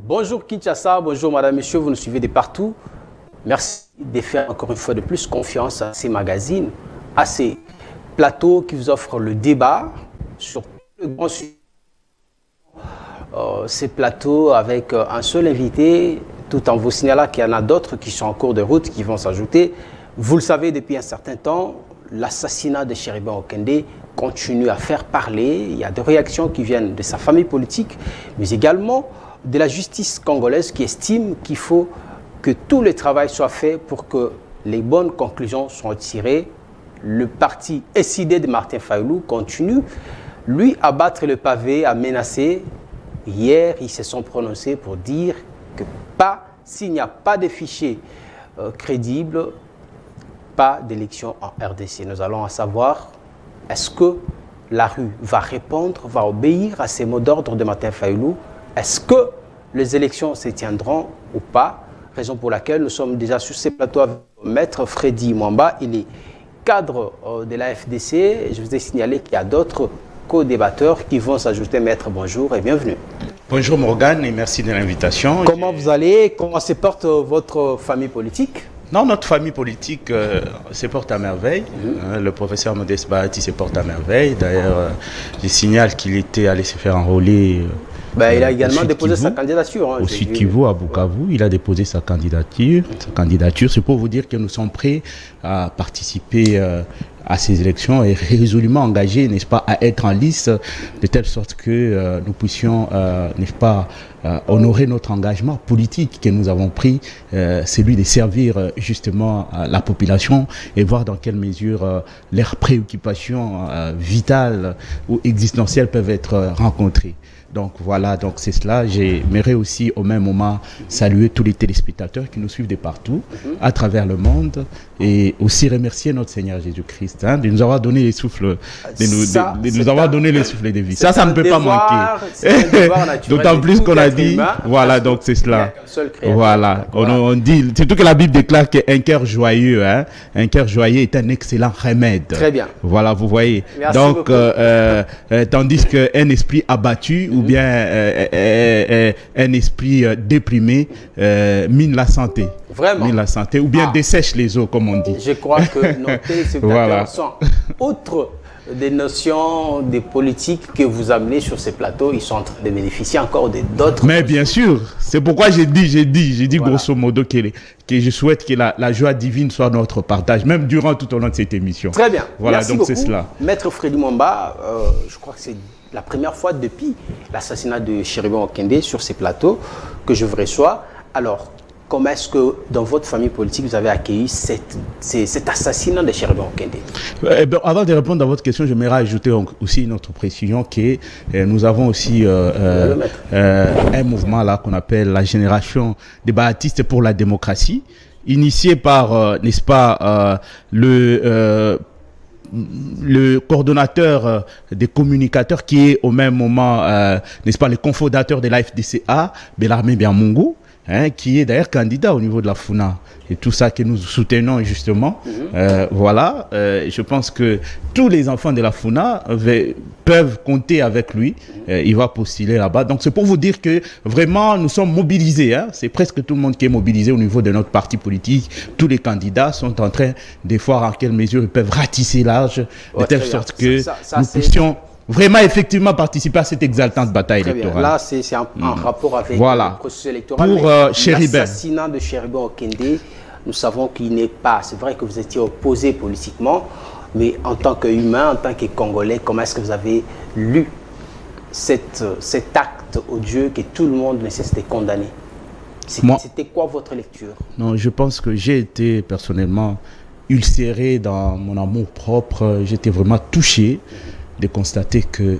Bonjour Kinshasa, bonjour madame, monsieur, vous nous suivez de partout. Merci de faire encore une fois de plus confiance à ces magazines, à ces plateaux qui vous offrent le débat sur le grand sujet. Ces plateaux avec un seul invité, tout en vous signalant qu'il y en a d'autres qui sont en cours de route, qui vont s'ajouter. Vous le savez depuis un certain temps, l'assassinat de Chéribin Okende continue à faire parler. Il y a des réactions qui viennent de sa famille politique, mais également de la justice congolaise qui estime qu'il faut que tout le travail soit fait pour que les bonnes conclusions soient tirées. Le parti SID de Martin Fayulu continue, lui, à battre le pavé, à menacer. Hier, ils se sont prononcés pour dire que s'il n'y a pas de fichier crédible, pas d'élection en RDC. Nous allons en savoir, est-ce que la rue va répondre, va obéir à ces mots d'ordre de Martin Fayulu? Est-ce que les élections se tiendront ou pas? Raison pour laquelle nous sommes déjà sur ces plateaux avec Maître Freddy Mwamba. Il est cadre de la FDC. Je vous ai signalé qu'il y a d'autres co-débatteurs qui vont s'ajouter. Maître, bonjour et bienvenue. Bonjour Morgane et merci de l'invitation. Comment vous allez? Comment se porte votre famille politique? Non, notre famille politique se porte à merveille. Le professeur Modeste Bahati se porte à merveille. D'ailleurs, je signale qu'il était allé se faire enrôler. Il a également déposé sa candidature. Au Sud Kivu, à Bukavu, il a déposé sa candidature. C'est pour vous dire que nous sommes prêts à participer à ces élections et résolument engagés, n'est-ce pas, à être en lice de telle sorte que nous puissions, n'est-ce pas, honorer notre engagement politique que nous avons pris, celui de servir justement la population et voir dans quelle mesure leurs préoccupations vitales ou existentielles peuvent être rencontrées. Donc voilà, donc c'est cela. J'aimerais aussi au même moment saluer tous les téléspectateurs qui nous suivent de partout, à travers le monde, et aussi remercier notre Seigneur Jésus-Christ de nous avoir donné les souffles, de nous avoir donné les souffles de vie. Ça ne peut pas manquer. D'autant plus qu'on a dit, voilà, donc c'est cela. Voilà, on dit, surtout que la Bible déclare qu'un cœur joyeux, un cœur joyeux est un excellent remède. Très bien. Voilà, vous voyez. Merci donc, tandis qu'un esprit abattu ou bien un esprit déprimé mine la santé. Vraiment. Mine la santé ou bien dessèche les eaux, comme on dit. Je crois que nos téléspectateurs sont outre des notions de politique que vous amenez sur ces plateaux, ils sont en train de bénéficier encore d'autres. Mais bien sûr, c'est pourquoi j'ai dit voilà, grosso modo que je souhaite que la joie divine soit notre partage, même durant tout au long de cette émission. Très bien. Voilà, merci donc beaucoup. C'est cela. Maître Freddy Mwamba, je crois que c'est la première fois depuis l'assassinat de Chéribin Okende sur ces plateaux que je vous reçois. Alors, comment est-ce que dans votre famille politique vous avez accueilli cet assassinat de Chéribin Okende? Avant de répondre à votre question, j'aimerais ajouter aussi une autre précision que nous avons aussi un mouvement là qu'on appelle la génération des baptistes pour la démocratie, initié par, n'est-ce pas, le coordonnateur des communicateurs qui est au même moment, n'est-ce pas, le cofondateur de la FDCA, Bellarmé Biamungu, qui est d'ailleurs candidat au niveau de la FUNA. Et tout ça que nous soutenons justement. Voilà, je pense que tous les enfants de la FUNA peuvent compter avec lui. Il va postuler là-bas. Donc c'est pour vous dire que vraiment nous sommes mobilisés. C'est presque tout le monde qui est mobilisé au niveau de notre parti politique. Tous les candidats sont en train de voir en quelle mesure ils peuvent ratisser l'âge de telle sorte que nous puissions vraiment effectivement participer à cette exaltante bataille électorale. Là, c'est en rapport avec voilà. le processus électoral. Pour Chéribin. L'assassinat de Chéribin Okende, nous savons qu'il n'est pas... C'est vrai que vous étiez opposé politiquement, Mais en tant qu'humain, en tant que Congolais, comment est-ce que vous avez lu cet acte odieux que tout le monde ne cesse de condamner? C'était quoi votre lecture? Non, je pense que j'ai été personnellement ulcéré dans mon amour propre. J'étais vraiment touché de constater que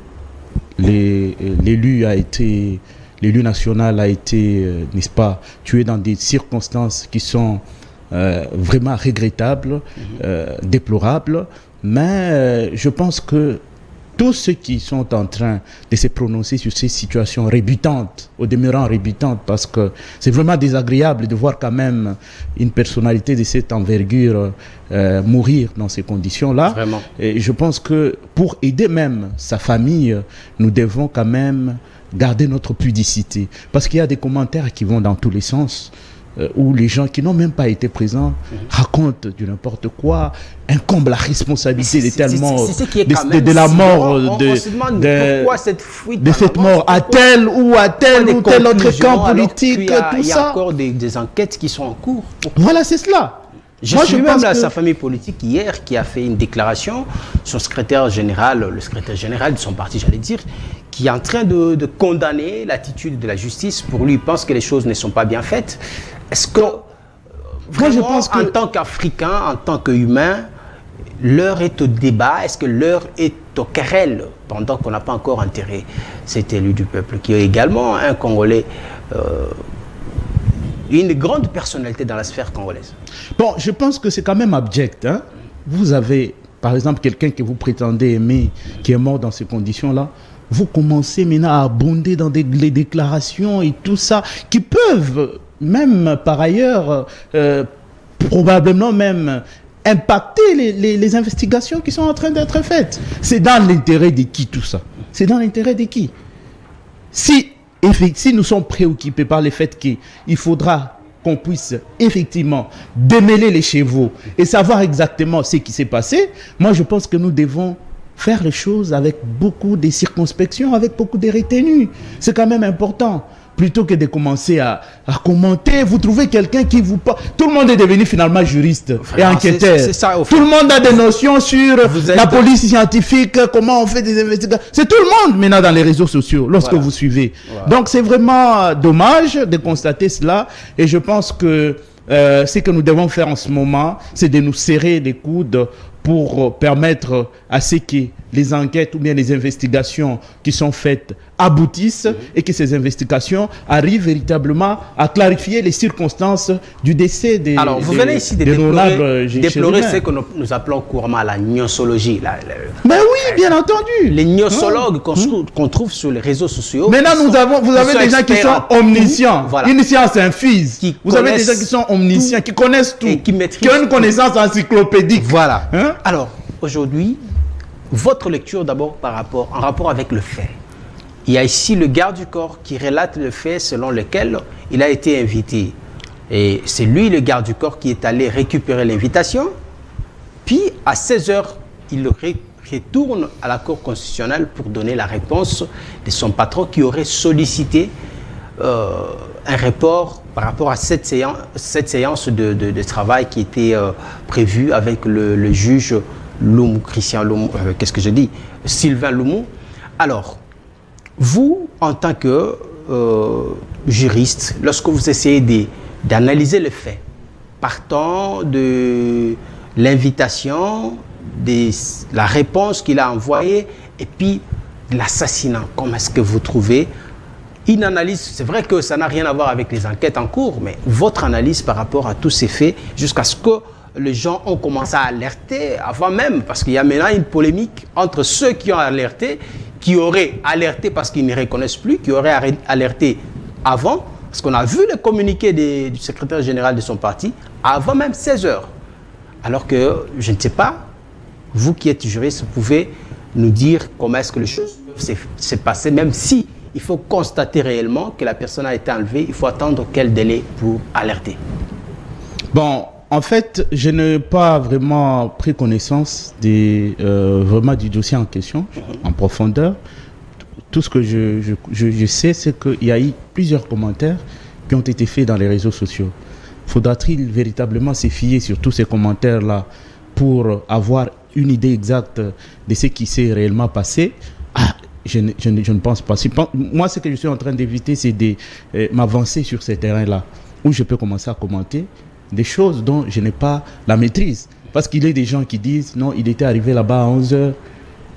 l'élu national a été, n'est-ce pas, tué dans des circonstances qui sont vraiment regrettables, déplorables. Mais je pense que tous ceux qui sont en train de se prononcer sur ces situations rebutantes, au demeurant rebutantes, parce que c'est vraiment désagréable de voir quand même une personnalité de cette envergure mourir dans ces conditions-là. Vraiment. Et je pense que pour aider même sa famille, nous devons quand même garder notre pudicité. Parce qu'il y a des commentaires qui vont dans tous les sens, où les gens qui n'ont même pas été présents racontent du n'importe quoi, incombent la responsabilité de la mort pourquoi cette fuite de cette mort à tel ou tel autre camp politique, tout ça. Il y a encore des enquêtes qui sont en cours. Voilà, c'est cela. Je suis même sa famille politique hier qui a fait une déclaration, son secrétaire général, le secrétaire général de son parti, j'allais dire, qui est en train de condamner l'attitude de la justice. Pour lui, il pense que les choses ne sont pas bien faites. Est-ce que, vraiment, je pense en tant qu'Africain, en tant qu'humain, l'heure est au débat? Est-ce que l'heure est aux querelles pendant qu'on n'a pas encore enterré cet élu du peuple, qui est également un Congolais, une grande personnalité dans la sphère congolaise? Bon, je pense que c'est quand même abject. Hein? Vous avez, par exemple, quelqu'un que vous prétendez aimer, qui est mort dans ces conditions-là. Vous commencez maintenant à abonder dans les déclarations et tout ça, qui peuvent même par ailleurs, probablement même impacter les investigations qui sont en train d'être faites. C'est dans l'intérêt de qui tout ça? C'est dans l'intérêt de qui? Si nous sommes préoccupés par le fait qu'il faudra qu'on puisse effectivement démêler les chevaux et savoir exactement ce qui s'est passé, moi je pense que nous devons faire les choses avec beaucoup de circonspection, avec beaucoup de retenue. C'est quand même important. Plutôt que de commencer à commenter, vous trouvez quelqu'un qui vous parle. Tout le monde est devenu finalement juriste et enquêteur. C'est ça, tout le monde a des notions sur la police scientifique, comment on fait des investigations. C'est tout le monde maintenant dans les réseaux sociaux lorsque vous suivez. Voilà. Donc c'est vraiment dommage de constater cela. Et je pense que ce que nous devons faire en ce moment, c'est de nous serrer les coudes pour permettre à ce que les enquêtes ou bien les investigations qui sont faites aboutissent et que ces investigations arrivent véritablement à clarifier les circonstances du décès des Alors, vous venez ici de déplorer ce que nous appelons couramment la gnossologie. Mais oui, bien entendu. Les gnossologues qu'on trouve sur les réseaux sociaux. Maintenant, vous avez des gens qui sont omniscients. Voilà. Une science infuse. Vous avez des gens qui sont omniscients, qui connaissent tout, qui ont une connaissance encyclopédique. Voilà. Alors, aujourd'hui, votre lecture d'abord en rapport avec le fait. Il y a ici le garde du corps qui relate le fait selon lequel il a été invité. Et c'est lui, le garde du corps, qui est allé récupérer l'invitation. Puis, à 16h, il retourne à la Cour constitutionnelle pour donner la réponse de son patron qui aurait sollicité un report par rapport à cette séance de travail qui était prévue avec le juge Loumou, Christian Loumou, Sylvain Loumou. Alors, vous, en tant que juriste, lorsque vous essayez d'analyser les faits, partant de l'invitation, de la réponse qu'il a envoyée, et puis de l'assassinat, comment est-ce que vous trouvez une analyse? C'est vrai que ça n'a rien à voir avec les enquêtes en cours, mais votre analyse par rapport à tous ces faits, jusqu'à ce que les gens ont commencé à alerter avant même, parce qu'il y a maintenant une polémique entre ceux qui ont alerté, qui auraient alerté parce qu'ils ne reconnaissent plus, qui auraient alerté avant, parce qu'on a vu le communiqué du secrétaire général de son parti, avant même 16h. Alors que, je ne sais pas, vous qui êtes juriste, vous pouvez nous dire comment est-ce que les choses peuvent se passer, même si il faut constater réellement que la personne a été enlevée, il faut attendre quel délai pour alerter? Bon, en fait, je n'ai pas vraiment pris connaissance vraiment du dossier en question, en profondeur. Tout ce que je sais, c'est qu'il y a eu plusieurs commentaires qui ont été faits dans les réseaux sociaux. Faudra-t-il véritablement se fier sur tous ces commentaires-là pour avoir une idée exacte de ce qui s'est réellement passé, je ne pense pas. Moi, ce que je suis en train d'éviter, c'est de m'avancer sur ces terrains-là, où je peux commencer à commenter des choses dont je n'ai pas la maîtrise. Parce qu'il y a des gens qui disent, non, il était arrivé là-bas à 11h.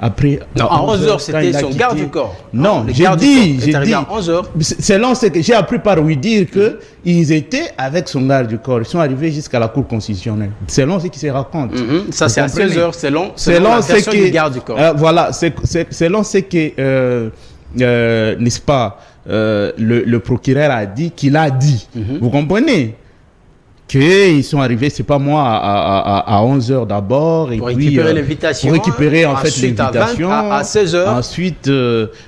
Après, non, à 11h, c'était son garde du corps. Non, j'ai dit, à 11h. Selon ce que j'ai appris par lui dire qu'ils étaient avec son garde du corps. Ils sont arrivés jusqu'à la Cour constitutionnelle. Selon ce qui se raconte. Ça, c'est à 16h, selon la version du garde du corps. Voilà, selon ce que, n'est-ce pas, le procureur a dit, qu'il a dit. Vous comprenez? Qu'ils sont arrivés, c'est pas moi, à 11h d'abord, et pour puis récupérer l'invitation, pour récupérer en fait l'invitation, à 16h. Ensuite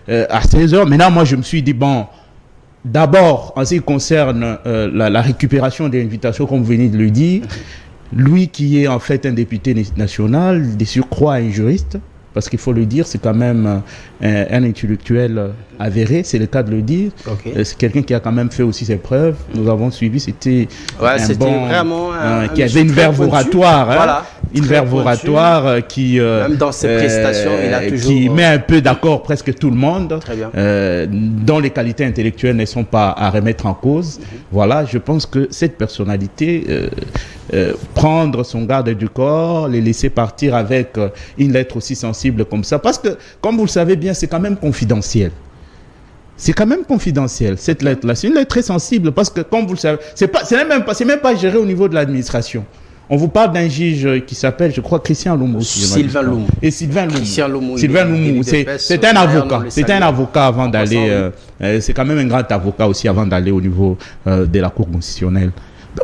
à 16h. Maintenant, moi je me suis dit bon, d'abord en ce qui concerne la récupération des invitations, comme vous venez de le dire, lui qui est en fait un député national, de surcroît un juriste, parce qu'il faut le dire, c'est quand même un intellectuel avéré, c'est le cas de le dire. C'est quelqu'un qui a quand même fait aussi ses preuves. Nous avons suivi, c'était vraiment qui avait une verve oratoire, voilà, une verve oratoire qui même dans ses prestations, il a toujours qui met un peu d'accord presque tout le monde, très bien. Dont les qualités intellectuelles ne sont pas à remettre en cause. Voilà, je pense que cette personnalité, prendre son garde du corps, les laisser partir avec une lettre aussi sensible comme ça, parce que comme vous le savez bien, c'est quand même confidentiel. C'est quand même confidentiel, cette lettre-là. C'est une lettre très sensible parce que, comme vous le savez, c'est même pas géré au niveau de l'administration. On vous parle d'un juge qui s'appelle, je crois, Christian Loumou. Sylvain Loumou. Et Sylvain Loumou. Christian Loumou. Sylvain Loumou, c'est un avocat. C'est un avocat avant d'aller. C'est quand même un grand avocat aussi avant d'aller au niveau de la Cour constitutionnelle.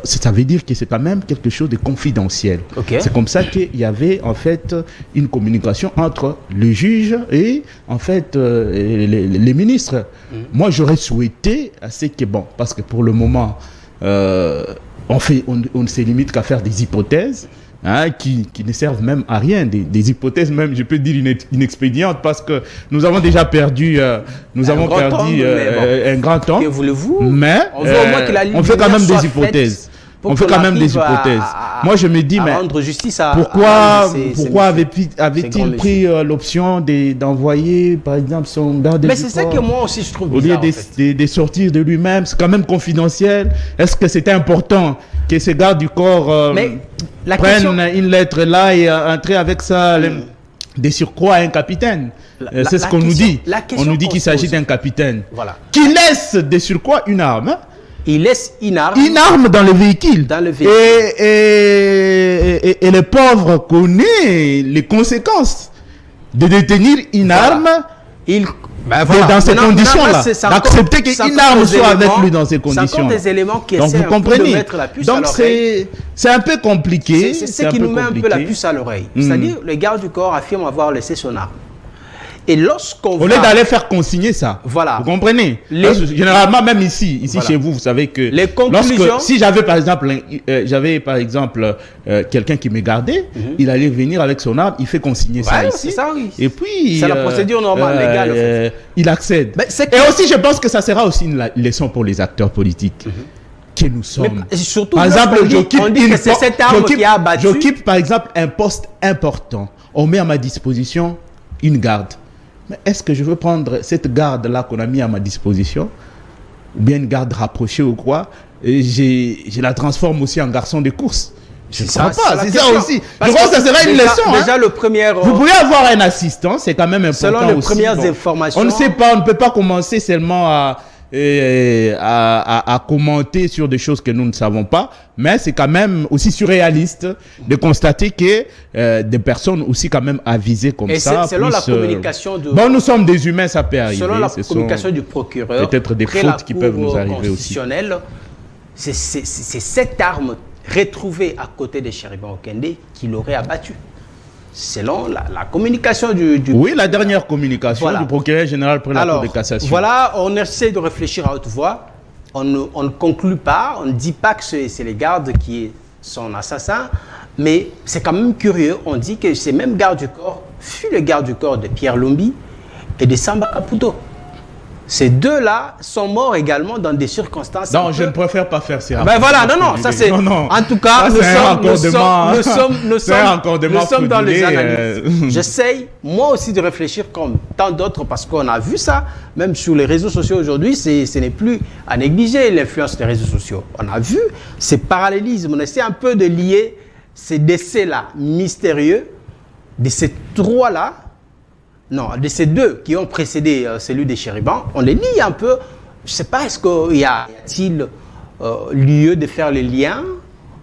Ça veut dire que c'est quand même quelque chose de confidentiel. C'est comme ça qu'il y avait en fait une communication entre le juge et en fait les ministres. Moi, j'aurais souhaité assez que bon, parce que pour le moment, on ne se limite qu'à faire des hypothèses. Qui ne servent même à rien, des hypothèses même, je peux dire inexpédientes, parce que nous avons déjà perdu, un grand temps. Que voulez-vous? Mais on fait quand même des hypothèses. On fait quand même des hypothèses. Moi, je me dis, mais rendre justice pourquoi avait-il pris l'option d'envoyer, par exemple, son garde du corps? Mais c'est ça que moi aussi je trouve bizarre. Au lieu de sortir de lui-même, c'est quand même confidentiel. Est-ce que c'était important que ce garde du corps prenne une lettre là et entrer avec ça de surcroît un capitaine? C'est ce qu'on nous dit. On nous dit qu'il s'agit d'un capitaine qui laisse de surcroît une arme. Il laisse une arme dans le véhicule. Et le pauvre connaît les conséquences de détenir une arme dans ces conditions-là. D'accepter qu'une arme soit avec lui dans ces conditions. C'est encore des éléments qui essaient de mettre la puce à l'oreille. Donc c'est un peu compliqué. C'est ce qui nous met un peu la puce à l'oreille. C'est-à-dire, le garde du corps affirme avoir laissé son arme. Et lorsqu'on au lieu d'aller faire consigner ça, voilà. Vous comprenez? Généralement, même ici chez vous, vous savez que les conclusions, si j'avais par exemple, quelqu'un qui me gardait, il allait venir avec son arme, il fait consigner ça ici. Ça, oui. Et puis c'est la procédure normale légale. En fait. Il accède. Et aussi, je pense que ça sera aussi une leçon pour les acteurs politiques. Que nous sommes. Surtout par exemple, j'occupe par exemple un poste important. On met à ma disposition une garde. Mais est-ce que je veux prendre cette garde-là qu'on a mis à ma disposition, ou bien une garde rapprochée ou quoi, et je la transforme aussi en garçon de course? Je ne crois pas, c'est ça aussi. Je crois que ça sera une leçon. Déjà, le premier. Vous pouvez avoir un assistant, c'est quand même important. Selon les aussi. Premières informations. On ne sait pas, on ne peut pas commencer seulement à commenter sur des choses que nous ne savons pas, mais c'est quand même aussi surréaliste de constater que des personnes aussi quand même avisées comme ça. Et selon la communication de... Bon, nous sommes des humains, ça peut arriver. Selon la communication du procureur, peut-être des fautes qui peuvent nous arriver aussi. C'est cette arme retrouvée à côté de Chériben Okende qui l'aurait abattu. Selon la communication du... Oui, la dernière communication du procureur général pour la Cour de cassation. Voilà, on essaie de réfléchir à haute voix. On ne conclut pas, on ne dit pas que c'est les gardes qui est son assassin, mais c'est quand même curieux. On dit que ces mêmes gardes du corps fut le garde du corps de Pierre Lumbi et de Samba Caputo. Ces deux-là sont morts également dans des circonstances. Non, je ne préfère pas faire ça. Ben voilà, non, ça c'est. Non. En tout cas, nous sommes dans les analyses. J'essaye, moi aussi, de réfléchir comme tant d'autres, parce qu'on a vu ça, même sur les réseaux sociaux aujourd'hui, ce n'est plus à négliger l'influence des réseaux sociaux. On a vu ces parallélismes, on essaie un peu de lier ces décès-là mystérieux, de ces trois-là. Non, de ces deux qui ont précédé celui des Chéribans, on les lie un peu. Je ne sais pas, est-ce qu'il y a-t-il lieu de faire le lien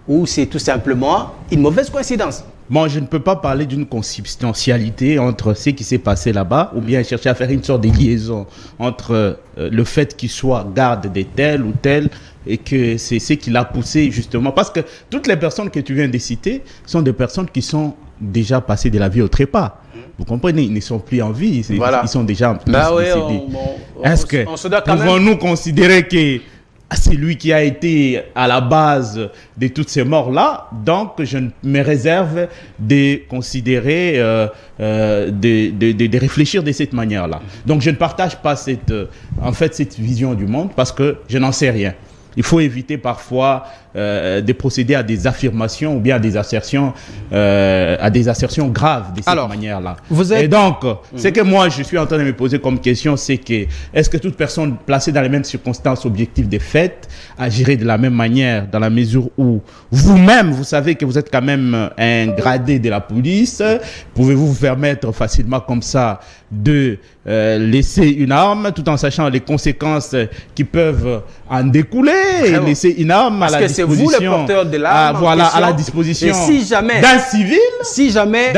ou c'est tout simplement une mauvaise coïncidence? Bon, je ne peux pas parler d'une consubstantialité entre ce qui s'est passé là-bas ou bien chercher à faire une sorte de liaison entre le fait qu'il soit garde de tel ou tel et que c'est ce qui l'a poussé justement. Parce que toutes les personnes que tu viens de citer sont des personnes qui sont déjà passées de la vie au trépas. Vous comprenez, ils ne sont plus en vie, voilà. Ils sont déjà décédés. Est-ce que pouvons-nous considérer que c'est lui qui a été à la base de toutes ces morts-là? Donc, je me réserve de considérer, de réfléchir de cette manière-là. Donc, je ne partage pas cette vision du monde parce que je n'en sais rien. Il faut éviter parfois de procéder à des affirmations ou bien à des assertions graves de cette manière-là. Et donc, ce que moi je suis en train de me poser comme question, c'est que est-ce que toute personne placée dans les mêmes circonstances objectives des faits agirait de la même manière, dans la mesure où vous-même, vous savez que vous êtes quand même un gradé de la police, pouvez-vous vous permettre facilement comme ça de laisser une arme tout en sachant les conséquences qui peuvent en découler et laisser une arme à la disposition. Vous, le porteur de l'arme, à la disposition d'un civil. Si jamais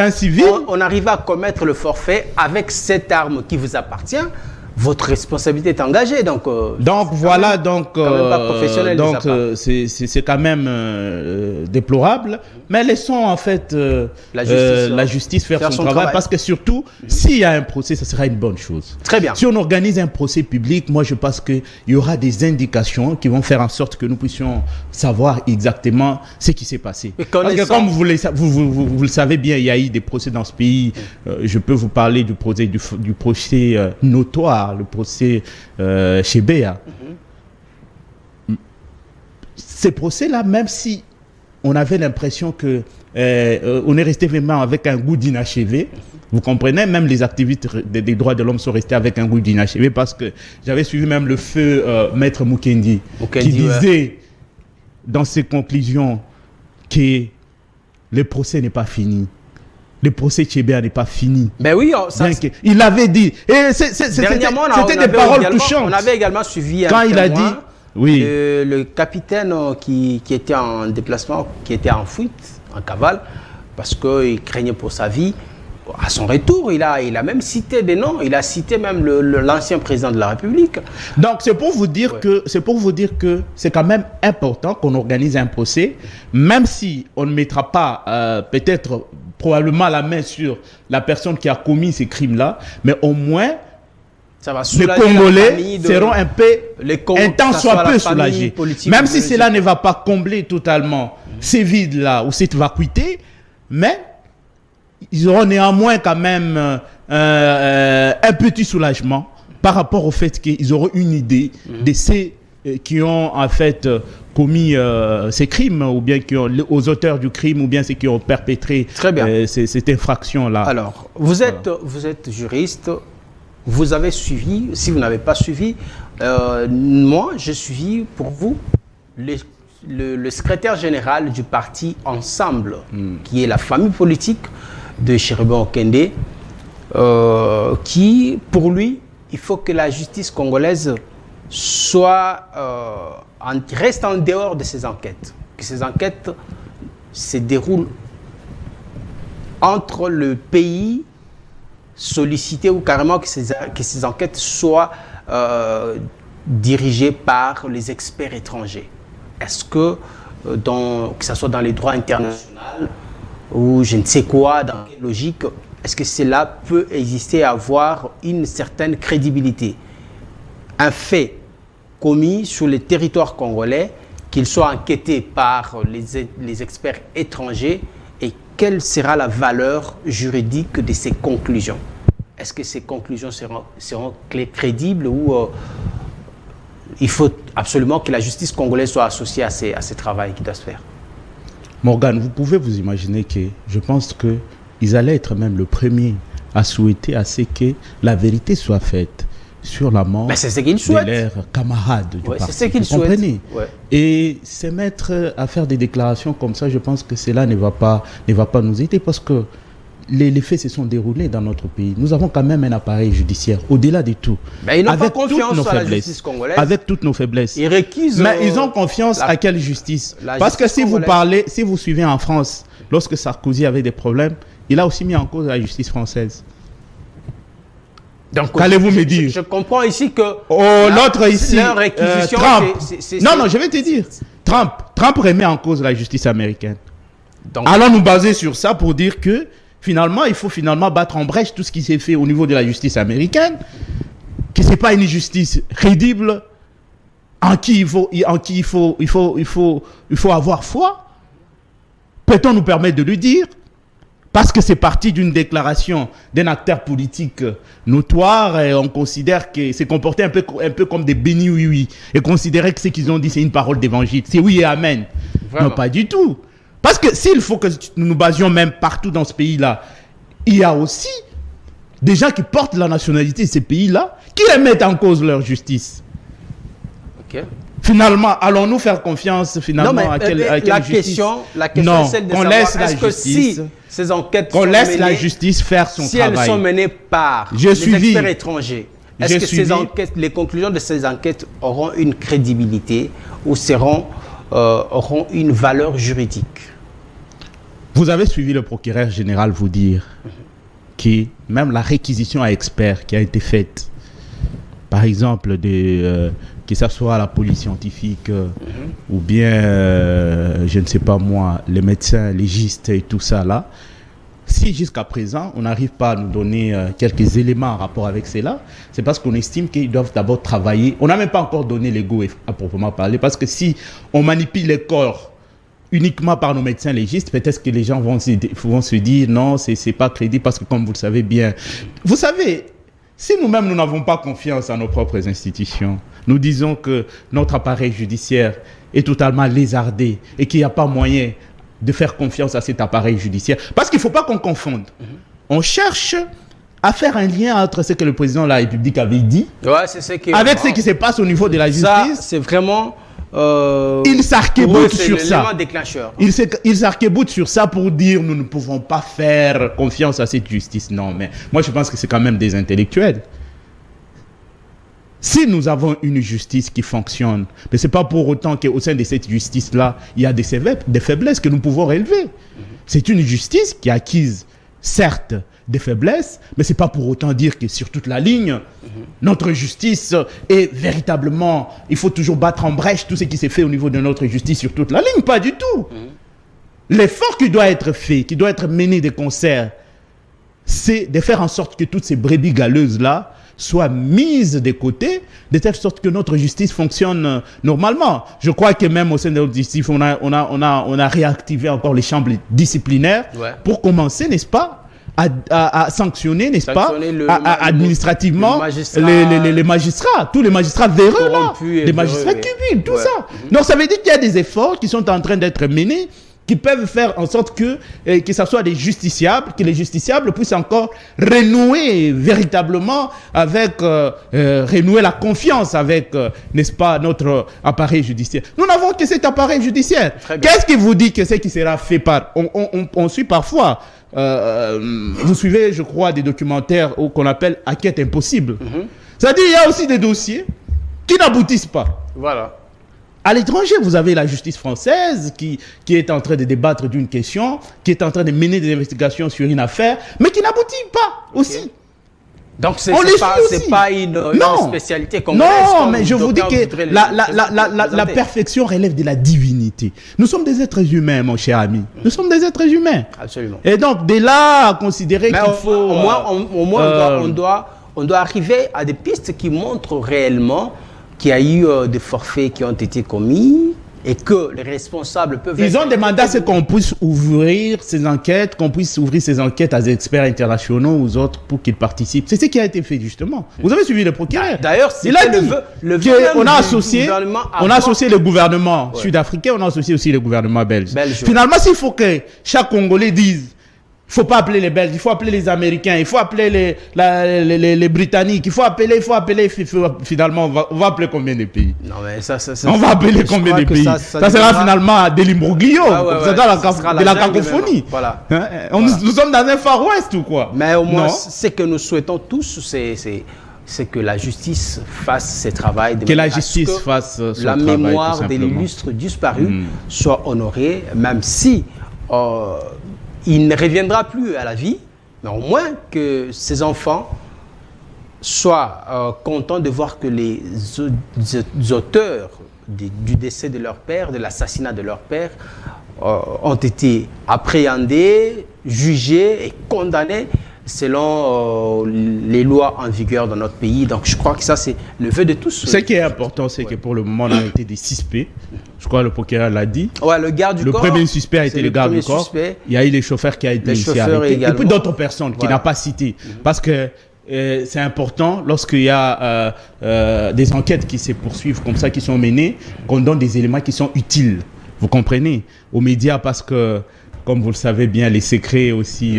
on arrive à commettre le forfait avec cette arme qui vous appartient, votre responsabilité est engagée. Donc voilà, c'est quand même déplorable. Mais laissons en fait la justice faire son travail. Parce que surtout, s'il y a un procès, ça sera une bonne chose. Très bien. Si on organise un procès public, moi je pense qu'il y aura des indications qui vont faire en sorte que nous puissions savoir exactement ce qui s'est passé. Parce que comme vous le savez bien, il y a eu des procès dans ce pays. Je peux vous parler du procès notoire, le procès chez Béa. Ces procès-là, même si on avait l'impression que on est resté vraiment avec un goût d'inachevé, vous comprenez, même les activistes des droits de l'homme sont restés avec un goût d'inachevé parce que j'avais suivi même le feu Maître Mukendi qui disait dans ses conclusions que le procès n'est pas fini. Le procès Tchébéa n'est pas fini. Ben oui, il l'avait dit. Et c'était des paroles touchantes. On avait également suivi quand il a dit, oui, le capitaine qui était en déplacement, qui était en fuite, en cavale, parce qu'il craignait pour sa vie. À son retour, il a même cité des noms. Il a cité même l'ancien président de la République. Donc c'est pour vous dire que c'est quand même important qu'on organise un procès, même si on ne mettra pas probablement la main sur la personne qui a commis ces crimes-là, mais au moins ça va les Congolais seront un temps soit peu soulagés. Même si cela ne va pas combler totalement ces vides-là ou cette vacuité, mais ils auront néanmoins quand même un petit soulagement par rapport au fait qu'ils auront une idée de ceux qui ont en fait commis ces crimes, ou bien aux auteurs du crime, ou bien ceux qui ont perpétré cette infraction-là. Alors, vous êtes juriste, vous avez suivi, si vous n'avez pas suivi, moi j'ai suivi pour vous le secrétaire général du parti Ensemble, qui est la famille politique de Chéribon Okende, qui, pour lui, il faut que la justice congolaise reste en dehors de ces enquêtes. Que ces enquêtes se déroulent entre le pays sollicité ou carrément que ces enquêtes soient dirigées par les experts étrangers. Est-ce que, que ce soit dans les droits internationaux ou je ne sais quoi, dans quelle logique, est-ce que cela peut exister, avoir une certaine crédibilité? Un fait commis sur le territoire congolais, qu'il soit enquêté par les experts étrangers, et quelle sera la valeur juridique de ces conclusions? est-ce que ces conclusions seront crédibles ou il faut absolument que la justice congolaise soit associée à ce travail qui doit se faire? Morgane, vous pouvez vous imaginer que je pense qu'ils allaient être même le premier à souhaiter à ce que la vérité soit faite sur la mort de leurs camarades du parti. C'est ce qu'ils souhaitent. Comprenez? Et se mettre à faire des déclarations comme ça, je pense que cela ne va pas nous aider parce que les faits se sont déroulés dans notre pays. Nous avons quand même un appareil judiciaire, au-delà de tout. Mais ils n'ont pas confiance à la justice congolaise. Avec toutes nos faiblesses. Ils réquisent... Mais ils ont confiance à quelle justice? Parce que si vous parlez, si vous suivez en France, lorsque Sarkozy avait des problèmes, il a aussi mis en cause la justice française. Donc, qu'allez-vous me dire? Je comprends ici que... l'autre ici, Trump. Non, je vais te dire. Trump remet en cause la justice américaine. Donc, allons nous baser sur ça pour dire que finalement, il faut battre en brèche tout ce qui s'est fait au niveau de la justice américaine, que ce n'est pas une justice crédible, en qui il faut avoir foi. Peut-on nous permettre de le dire? Parce que c'est parti d'une déclaration d'un acteur politique notoire et on considère que c'est comporté un peu comme des bénis oui-oui et considérer que ce qu'ils ont dit c'est une parole d'évangile, c'est oui et amen. Vraiment. Non, pas du tout. Parce que s'il faut que nous nous basions même partout dans ce pays-là, il y a aussi des gens qui portent la nationalité de ces pays-là qui les mettent en cause leur justice. Ok. Finalement, allons-nous faire confiance à quelle justice? La question est celle de savoir est-ce que si ces enquêtes qu'on laisse la justice faire son travail. Si elles sont menées par les experts étrangers, est-ce que les conclusions de ces enquêtes auront une crédibilité ou auront une valeur juridique? Vous avez suivi le procureur général vous dire que même la réquisition à experts qui a été faite, par exemple, que ce soit la police scientifique ou bien, je ne sais pas moi, les médecins légistes et tout ça là, si jusqu'à présent on n'arrive pas à nous donner quelques éléments en rapport avec cela, c'est parce qu'on estime qu'ils doivent d'abord travailler. On n'a même pas encore donné les go à proprement parler, parce que si on manipule les corps uniquement par nos médecins légistes, peut-être que les gens vont se dire non, c'est pas crédible, parce que comme vous le savez bien, vous savez, si nous-mêmes nous n'avons pas confiance en nos propres institutions, nous disons que notre appareil judiciaire est totalement lézardé et qu'il n'y a pas moyen de faire confiance à cet appareil judiciaire. Parce qu'il ne faut pas qu'on confonde. On cherche à faire un lien entre ce que le président de la République avait dit avec ce qui se passe au niveau de la justice. Ça, c'est vraiment... il s'arc-boute sur ça. Déclencheur. Il s'arc-boute sur ça pour dire nous ne pouvons pas faire confiance à cette justice. Non, mais moi je pense que c'est quand même des intellectuels. Si nous avons une justice qui fonctionne, mais ce n'est pas pour autant qu'au sein de cette justice-là, il y a des faiblesses que nous pouvons relever. C'est une justice qui acquise, certes, des faiblesses, mais ce n'est pas pour autant dire que sur toute la ligne, notre justice est véritablement... Il faut toujours battre en brèche tout ce qui s'est fait au niveau de notre justice sur toute la ligne. Pas du tout. L'effort qui doit être fait, qui doit être mené de concert, c'est de faire en sorte que toutes ces brebis galeuses-là soient mises de côté, de telle sorte que notre justice fonctionne normalement. Je crois que même au sein de notre justice, on a réactivé encore les chambres disciplinaires pour commencer, n'est-ce pas, à sanctionner, n'est-ce pas, administrativement les magistrats, tous les magistrats véreux là, les magistrats cupides, tout ça. Donc ça veut dire qu'il y a des efforts qui sont en train d'être menés, qui peuvent faire en sorte que ce soit des justiciables, que les justiciables puissent encore renouer véritablement avec, renouer la confiance avec, n'est-ce pas, notre appareil judiciaire. Nous n'avons que cet appareil judiciaire. Qu'est-ce qui vous dit que ce qui sera fait par... On suit parfois, vous suivez, je crois, des documentaires qu'on appelle enquête impossible. C'est-à-dire qu'il y a aussi des dossiers qui n'aboutissent pas. Voilà. À l'étranger, vous avez la justice française qui est en train de débattre d'une question, qui est en train de mener des investigations sur une affaire, mais qui n'aboutit pas aussi. Donc, c'est pas une spécialité congolaise. Non, mais je vous dis que la perfection relève de la divinité. Nous sommes des êtres humains, mon cher ami. Nous sommes des êtres humains. Absolument. Et donc, de là à considérer qu'il faut... Au moins, on doit arriver à des pistes qui montrent réellement qu'il y a eu des forfaits qui ont été commis, et que les responsables peuvent... Ils ont demandé à ce qu'on puisse ouvrir ces enquêtes, à des experts internationaux, aux autres, pour qu'ils participent. C'est ce qui a été fait, justement. Vous avez suivi le procureur. D'ailleurs, il a dit qu'on a associé le gouvernement sud-africain, on a associé aussi le gouvernement belge. Finalement, s'il faut que chaque Congolais dise, il ne faut pas appeler les Belges, il faut appeler les Américains, il faut appeler les Britanniques, il faut appeler, finalement, on va appeler combien de pays? Non, mais on va appeler combien de pays? Ça sera finalement des l'imbroglio, de la cacophonie. Voilà. Nous sommes dans un Far West ou quoi? Mais au moins, ce que nous souhaitons tous, c'est que la justice fasse ses travail. Que la justice fasse son travail. La mémoire de l'illustre disparu soit honorée, même si... il ne reviendra plus à la vie, mais au moins que ces enfants soient contents de voir que les auteurs du décès de leur père, de l'assassinat de leur père, ont été appréhendés, jugés et condamnés selon les lois en vigueur dans notre pays. Donc je crois que ça, c'est le vœu de tous. Ce qui est important, c'est que pour le moment, on a été des suspects. Je crois que le procureur l'a dit. Ouais, le garde du corps. Le premier suspect a été le garde du corps. Il y a eu les chauffeurs qui ont été ici arrêtés. Et puis d'autres personnes qui n'a pas citées. Parce que c'est important, lorsqu'il y a des enquêtes qui se poursuivent comme ça, qui sont menées, qu'on donne des éléments qui sont utiles. Vous comprenez? Aux médias, parce que comme vous le savez bien, les secrets aussi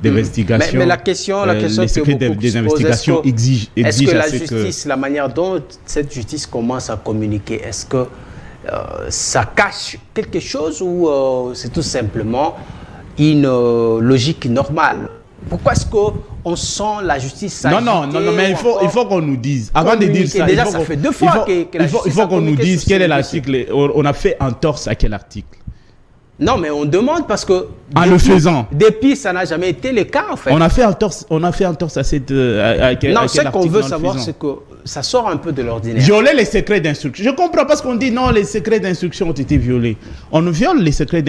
d'investigation. Mais la question les secrets des investigations exigent est-ce que la justice, la manière dont cette justice commence à communiquer, est-ce que ça cache quelque chose ou c'est tout simplement une logique normale? Pourquoi est-ce qu'on sent la justice s'agiter? Non, mais il faut qu'on nous dise. Avant de dire ça, déjà, ça fait 2 fois que la justice il faut qu'on nous dise quel est l'article. On a fait entorse à quel article? Non, mais on demande parce que... le faisant. Depuis, ça n'a jamais été le cas, en fait. On a fait entorse à cette... non, ce qu'on veut savoir, c'est que ça sort un peu de l'ordinaire. Violer les secrets d'instruction. Je comprends parce qu'on dit non, les secrets d'instruction ont été violés. On viole les secrets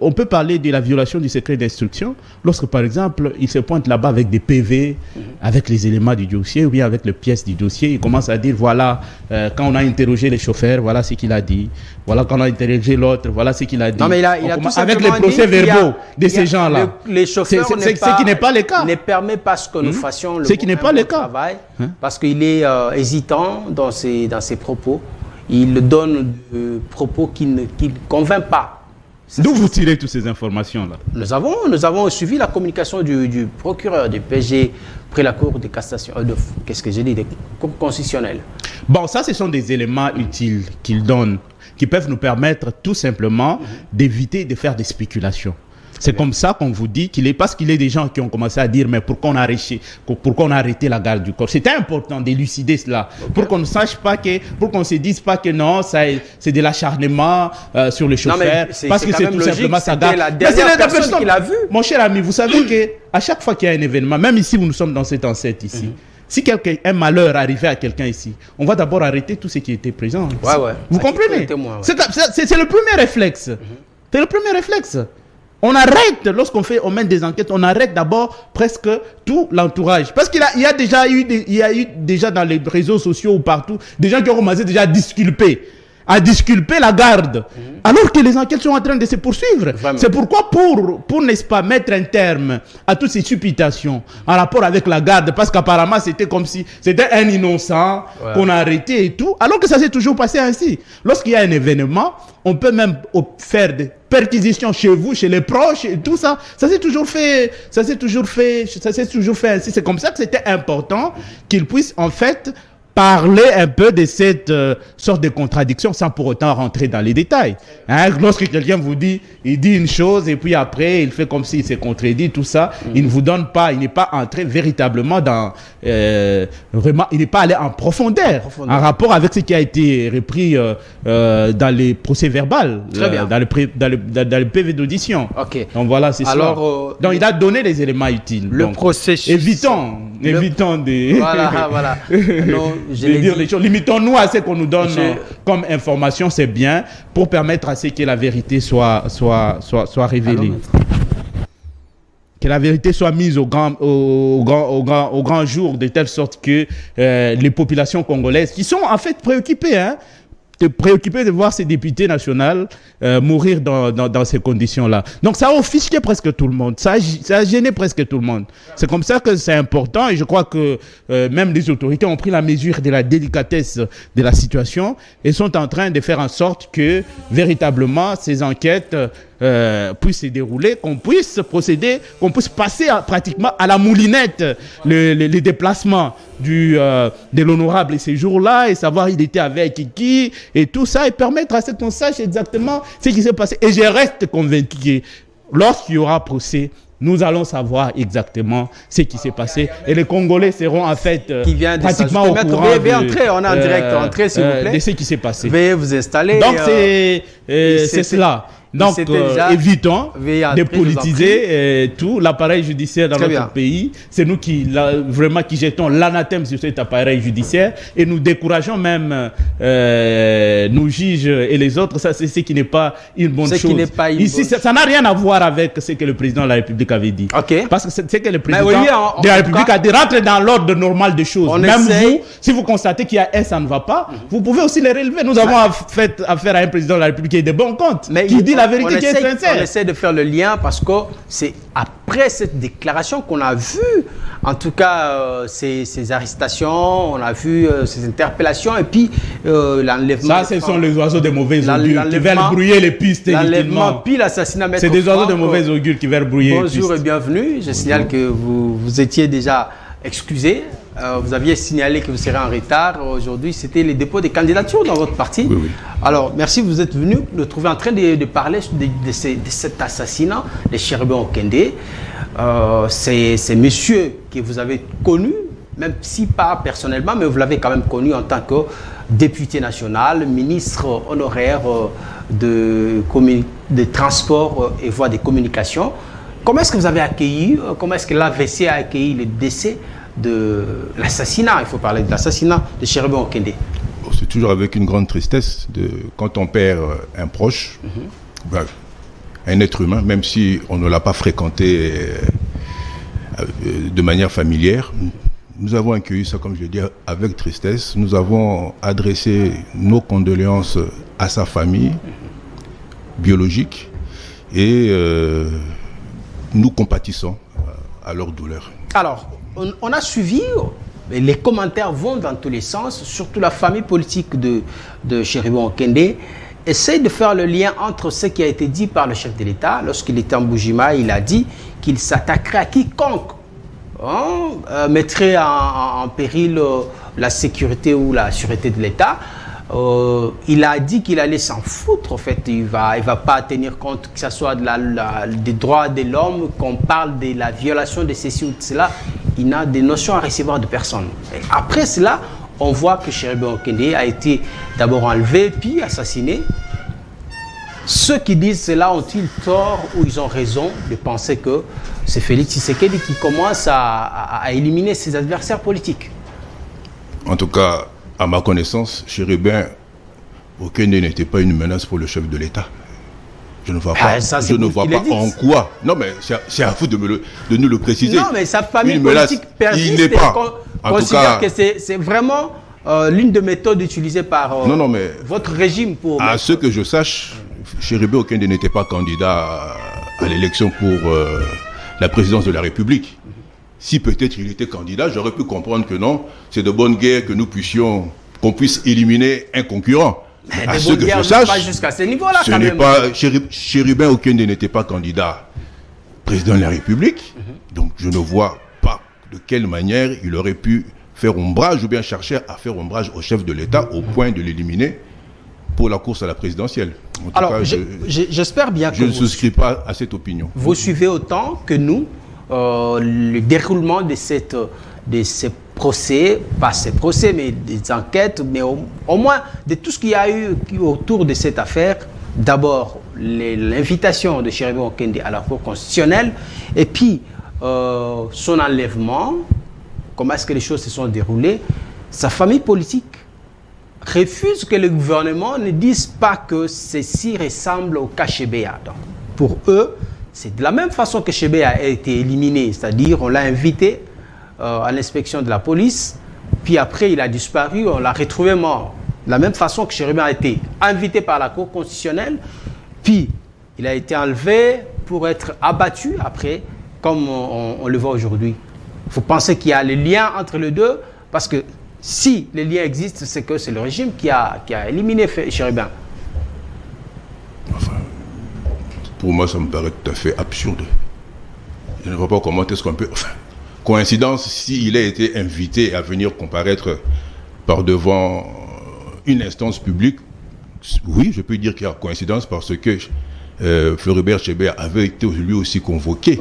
on peut parler de la violation du secret d'instruction lorsque, par exemple, il se pointe là-bas avec des PV, avec les éléments du dossier ou bien avec les pièces du dossier. Il commence à dire, voilà, quand on a interrogé les chauffeurs, voilà ce qu'il a dit. Voilà, quand on a interrogé l'autre, voilà ce qu'il a dit. Non, mais il a tout avec les procès-verbaux de ces gens-là. Les chauffeurs, ce qui n'est pas le cas. Ne permet pas que nous fassions le travail, parce qu'il est hésitant dans ses propos. Il donne des propos qui ne convainc pas. D'où vous tirez toutes ces informations-là? Nous avons suivi la communication du procureur du PG près la Cour de cassation, qu'est-ce que j'ai dit, des cours constitutionnels. Bon, ça, ce sont des éléments utiles qu'il donne, qui peuvent nous permettre tout simplement d'éviter de faire des spéculations. C'est comme ça qu'on vous dit parce qu'il y a des gens qui ont commencé à dire mais pourquoi on a arrêté la garde du corps. C'était important d'élucider cela pour qu'on ne sache pas pour qu'on se dise pas que non, c'est de l'acharnement sur le chauffeur parce que c'est tout simplement sa garde. Mais c'est la personne qui l'a vu. Mon cher ami, vous savez que à chaque fois qu'il y a un événement, même ici où nous sommes dans cette enceinte ici, si un malheur arrivait à quelqu'un ici, on va d'abord arrêter tous ceux qui étaient présents. Vous comprenez? C'est le premier réflexe. C'est le premier réflexe. On arrête, on mène des enquêtes, on arrête d'abord presque tout l'entourage. Parce qu'il y a déjà eu déjà dans les réseaux sociaux ou partout, des gens qui ont commencé déjà à disculper la garde, alors que les enquêtes sont en train de se poursuivre. C'est pourquoi pour n'est-ce pas, mettre un terme à toutes ces supputations en rapport avec la garde, parce qu'apparemment c'était comme si c'était un innocent qu'on a arrêté et tout, alors que ça s'est toujours passé ainsi. Lorsqu'il y a un événement, on peut même faire des perquisitions chez vous, chez les proches et tout ça. Ça s'est toujours fait ainsi. C'est comme ça que c'était important qu'ils puissent en fait parler un peu de cette sorte de contradiction sans pour autant rentrer dans les détails. Lorsque quelqu'un vous dit, il dit une chose et puis après il fait comme s'il s'est contredit, tout ça, il ne vous donne pas, il n'est pas entré véritablement dans, vraiment, il n'est pas allé en profondeur, en rapport avec ce qui a été repris dans les procès verbaux, dans le PV d'audition. Okay. Donc voilà, c'est ça. Donc il a donné les éléments utiles. Le processus. Évitons de... Voilà. Non, dire les choses. Limitons-nous à ce qu'on nous donne comme information, c'est bien, pour permettre à ce que la vérité soit révélée. Que la vérité soit mise au grand jour, de telle sorte que les populations congolaises, qui sont en fait préoccupées, préoccupé de voir ces députés nationaux mourir dans ces conditions-là. Donc ça a offusqué presque tout le monde, ça a gêné presque tout le monde. C'est comme ça que c'est important et je crois que même les autorités ont pris la mesure de la délicatesse de la situation et sont en train de faire en sorte que véritablement ces enquêtes puissent se dérouler, qu'on puisse procéder, qu'on puisse passer pratiquement à la moulinette les déplacements de l'honorable ces jours-là et savoir il était avec qui et tout ça et permettre à ce qu'on sache exactement ce qui s'est passé. Et je reste convaincu que lorsqu'il y aura procès, nous allons savoir exactement ce qui s'est passé et les Congolais seront en fait pratiquement au courant veuillez entrer, on est en direct, entrez s'il vous plaît. De ce qui s'est passé. Veuillez vous installer. Donc c'est cela. Donc, évitons de politiser tout l'appareil judiciaire dans notre pays. C'est nous qui jetons l'anathème sur cet appareil judiciaire et nous décourageons même nos juges et les autres. Ça, c'est ce qui n'est pas une bonne chose. Ici, ça n'a rien à voir avec ce que le président de la République avait dit. Parce que c'est ce que le président de la République a dit, rentre dans l'ordre normal des choses. Même vous, si vous constatez qu'il y a ça ne va pas, vous pouvez aussi les relever. Nous avons affaire à un président de la République qui est de bon compte, qui dit la vérité, qui est sincère. On essaie de faire le lien parce que c'est après cette déclaration qu'on a vu, en tout cas, ces arrestations, on a vu ces interpellations et puis l'enlèvement. Ça, ce sont les oiseaux de mauvais augure qui veulent brouiller les pistes. L'enlèvement, puis l'assassinat. C'est des oiseaux de mauvais augure qui veulent brouiller les pistes. Bonjour et bienvenue. Je signale que vous étiez déjà excusé. Vous aviez signalé que vous serez en retard. Aujourd'hui, c'était les dépôts des candidatures dans votre parti. Oui. Alors, merci, vous êtes venu nous trouver en train de parler de cet assassinat de Chéribin Okende. C'est monsieur que vous avez connu, même si pas personnellement, mais vous l'avez quand même connu en tant que député national, ministre honoraire de transport et voies de communication. Comment est-ce que vous avez accueilli, comment est-ce que l'AVC a accueilli le décès de l'assassinat, il faut parler de l'assassinat de Chéribin Okende? C'est toujours avec une grande tristesse quand on perd un proche, un être humain, même si on ne l'a pas fréquenté de manière familière. Nous avons accueilli ça, comme je l'ai dit, avec tristesse. Nous avons adressé nos condoléances à sa famille biologique et nous compatissons à leur douleur. Alors, on a suivi, les commentaires vont dans tous les sens, surtout la famille politique de Chéribin Okende essaye de faire le lien entre ce qui a été dit par le chef de l'État. Lorsqu'il était en Boujima, il a dit qu'il s'attaquerait à quiconque mettrait en péril la sécurité ou la sûreté de l'État. Il a dit qu'il allait s'en foutre, en fait. Il va pas tenir compte que ce soit des droits de l'homme, qu'on parle de la violation de ceci ou de cela. Il n'a des notions à recevoir de personne. Et après cela, on voit que Chéribin Okende a été d'abord enlevé, puis assassiné. Ceux qui disent cela ont-ils tort ou ils ont raison de penser que c'est Félix Tshisekedi qui commence à éliminer ses adversaires politiques? En tout cas, à ma connaissance, Chéribin Okende n'était pas une menace pour le chef de l'État. Je ne vois pas, en quoi. Non, mais c'est à vous de nous le préciser. Non, mais sa famille politique persiste. Il n'est pas. Considère que c'est vraiment l'une des méthodes utilisées par votre régime pour... À ce que je sache, Chéribin Okende n'était pas candidat à l'élection pour la présidence de la République. Si peut-être il était candidat, j'aurais pu comprendre que non, c'est de bonne guerre que qu'on puisse éliminer un concurrent. Mais à ce que je sache, pas jusqu'à ce niveau-là, quand même. Chéribin Okende n'était pas candidat président de la République, donc je ne vois pas de quelle manière il aurait pu faire ombrage ou bien chercher à faire ombrage au chef de l'État au point de l'éliminer pour la course à la présidentielle. Alors, j'espère bien que je ne souscris pas à cette opinion. Vous suivez autant que nous le déroulement de ces procès, pas ces procès, mais des enquêtes, mais au moins de tout ce qu'il y a eu autour de cette affaire. D'abord, l'invitation de Chéribin Okende à la Cour constitutionnelle, et puis son enlèvement, comment est-ce que les choses se sont déroulées. Sa famille politique refuse que le gouvernement ne dise pas que ceci ressemble au cas Chebea. Donc, pour eux, c'est de la même façon que Chebea a été éliminé, c'est-à-dire on l'a invité à l'inspection de la police, puis après il a disparu, on l'a retrouvé mort. De la même façon que Chérubin a été invité par la Cour constitutionnelle, puis il a été enlevé pour être abattu après, comme on le voit aujourd'hui. Vous pensez qu'il y a le lien entre les deux? Parce que si le lien existe, c'est que c'est le régime qui a éliminé Chérubin. Enfin, pour moi, ça me paraît tout à fait absurde. Je ne vois pas comment est-ce qu'on peut... Enfin, coïncidence, s'il a été invité à venir comparaître par devant une instance publique, oui, je peux dire qu'il y a coïncidence parce que Floribert Chebeya avait été lui aussi convoqué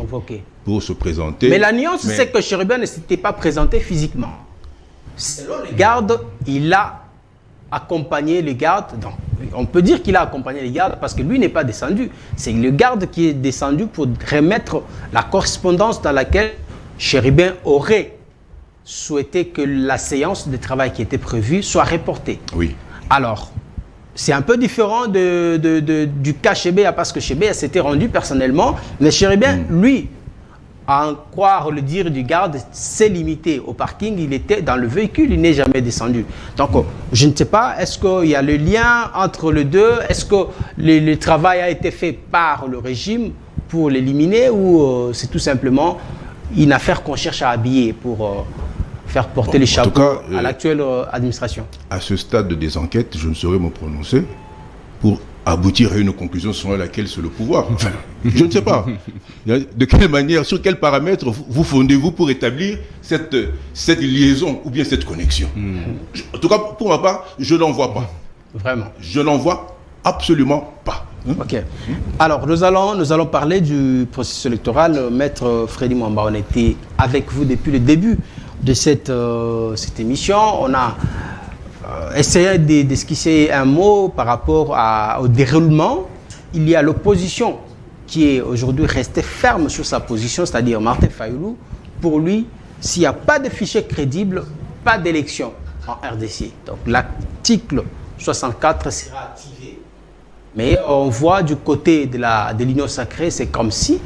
pour se présenter. Mais la nuance, c'est que Chérubin ne s'était pas présenté physiquement. Selon les gardes, il a accompagné les gardes. Donc, on peut dire qu'il a accompagné les gardes parce que lui n'est pas descendu. C'est le garde qui est descendu pour remettre la correspondance dans laquelle Chérubin aurait souhaité que la séance de travail qui était prévue soit reportée. Oui. Alors, c'est un peu différent du cas Chebeya parce que Chebeya s'était rendu personnellement, mais Chérubin, lui, à en croire le dire du garde, s'est limité au parking, il était dans le véhicule, il n'est jamais descendu. Donc, je ne sais pas, est-ce qu'il y a le lien entre les deux? Est-ce que le travail a été fait par le régime pour l'éliminer ou c'est tout simplement une affaire qu'on cherche à habiller pour faire porter les chapeaux à l'actuelle administration? À ce stade des enquêtes, je ne saurais me prononcer pour aboutir à une conclusion selon laquelle c'est le pouvoir. Enfin, je ne sais pas. De quelle manière, sur quels paramètres vous fondez-vous pour établir cette liaison ou bien cette connexion? En tout cas, pour ma part, je n'en vois pas. Vraiment? Je n'en vois absolument pas. Ok. Alors, nous allons parler du processus électoral. Maître Freddy Mwamba, on était avec vous depuis le début de cette émission. On a essayé d'esquisser un mot par rapport au déroulement. Il y a l'opposition qui est aujourd'hui restée ferme sur sa position, c'est-à-dire Martin Fayulu. Pour lui, s'il n'y a pas de fichier crédible, pas d'élection en RDC. Donc l'article 64 sera activé. Mais on voit du côté de l'Union sacrée, c'est comme si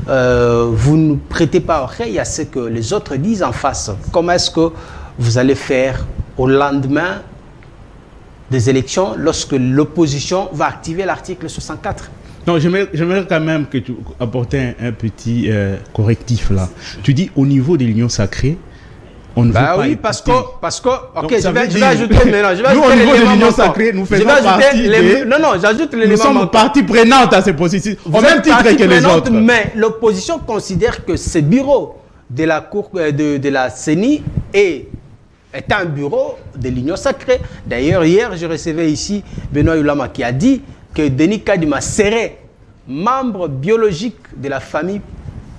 vous ne prêtez pas oreille à ce que les autres disent en face. Comment est-ce que vous allez faire au lendemain des élections lorsque l'opposition va activer l'article 64? Non, j'aimerais quand même que tu apportes un petit correctif là. Tu dis au niveau de l'Union sacrée, on ne veut pas oui, écouter. parce que ok, donc, je vais ajouter maintenant. Nous, au niveau de l'Union sacrée, nous faisons partie j'ajoute l'élément. Nous sommes partie prenante à ces processus, au même titre que les autres. Mais l'opposition considère que ce bureau de la Cour de la CENI est un bureau de l'Union sacrée. D'ailleurs, hier, je recevais ici Benoît Ulama qui a dit que Denis Kadima serait membre biologique de la famille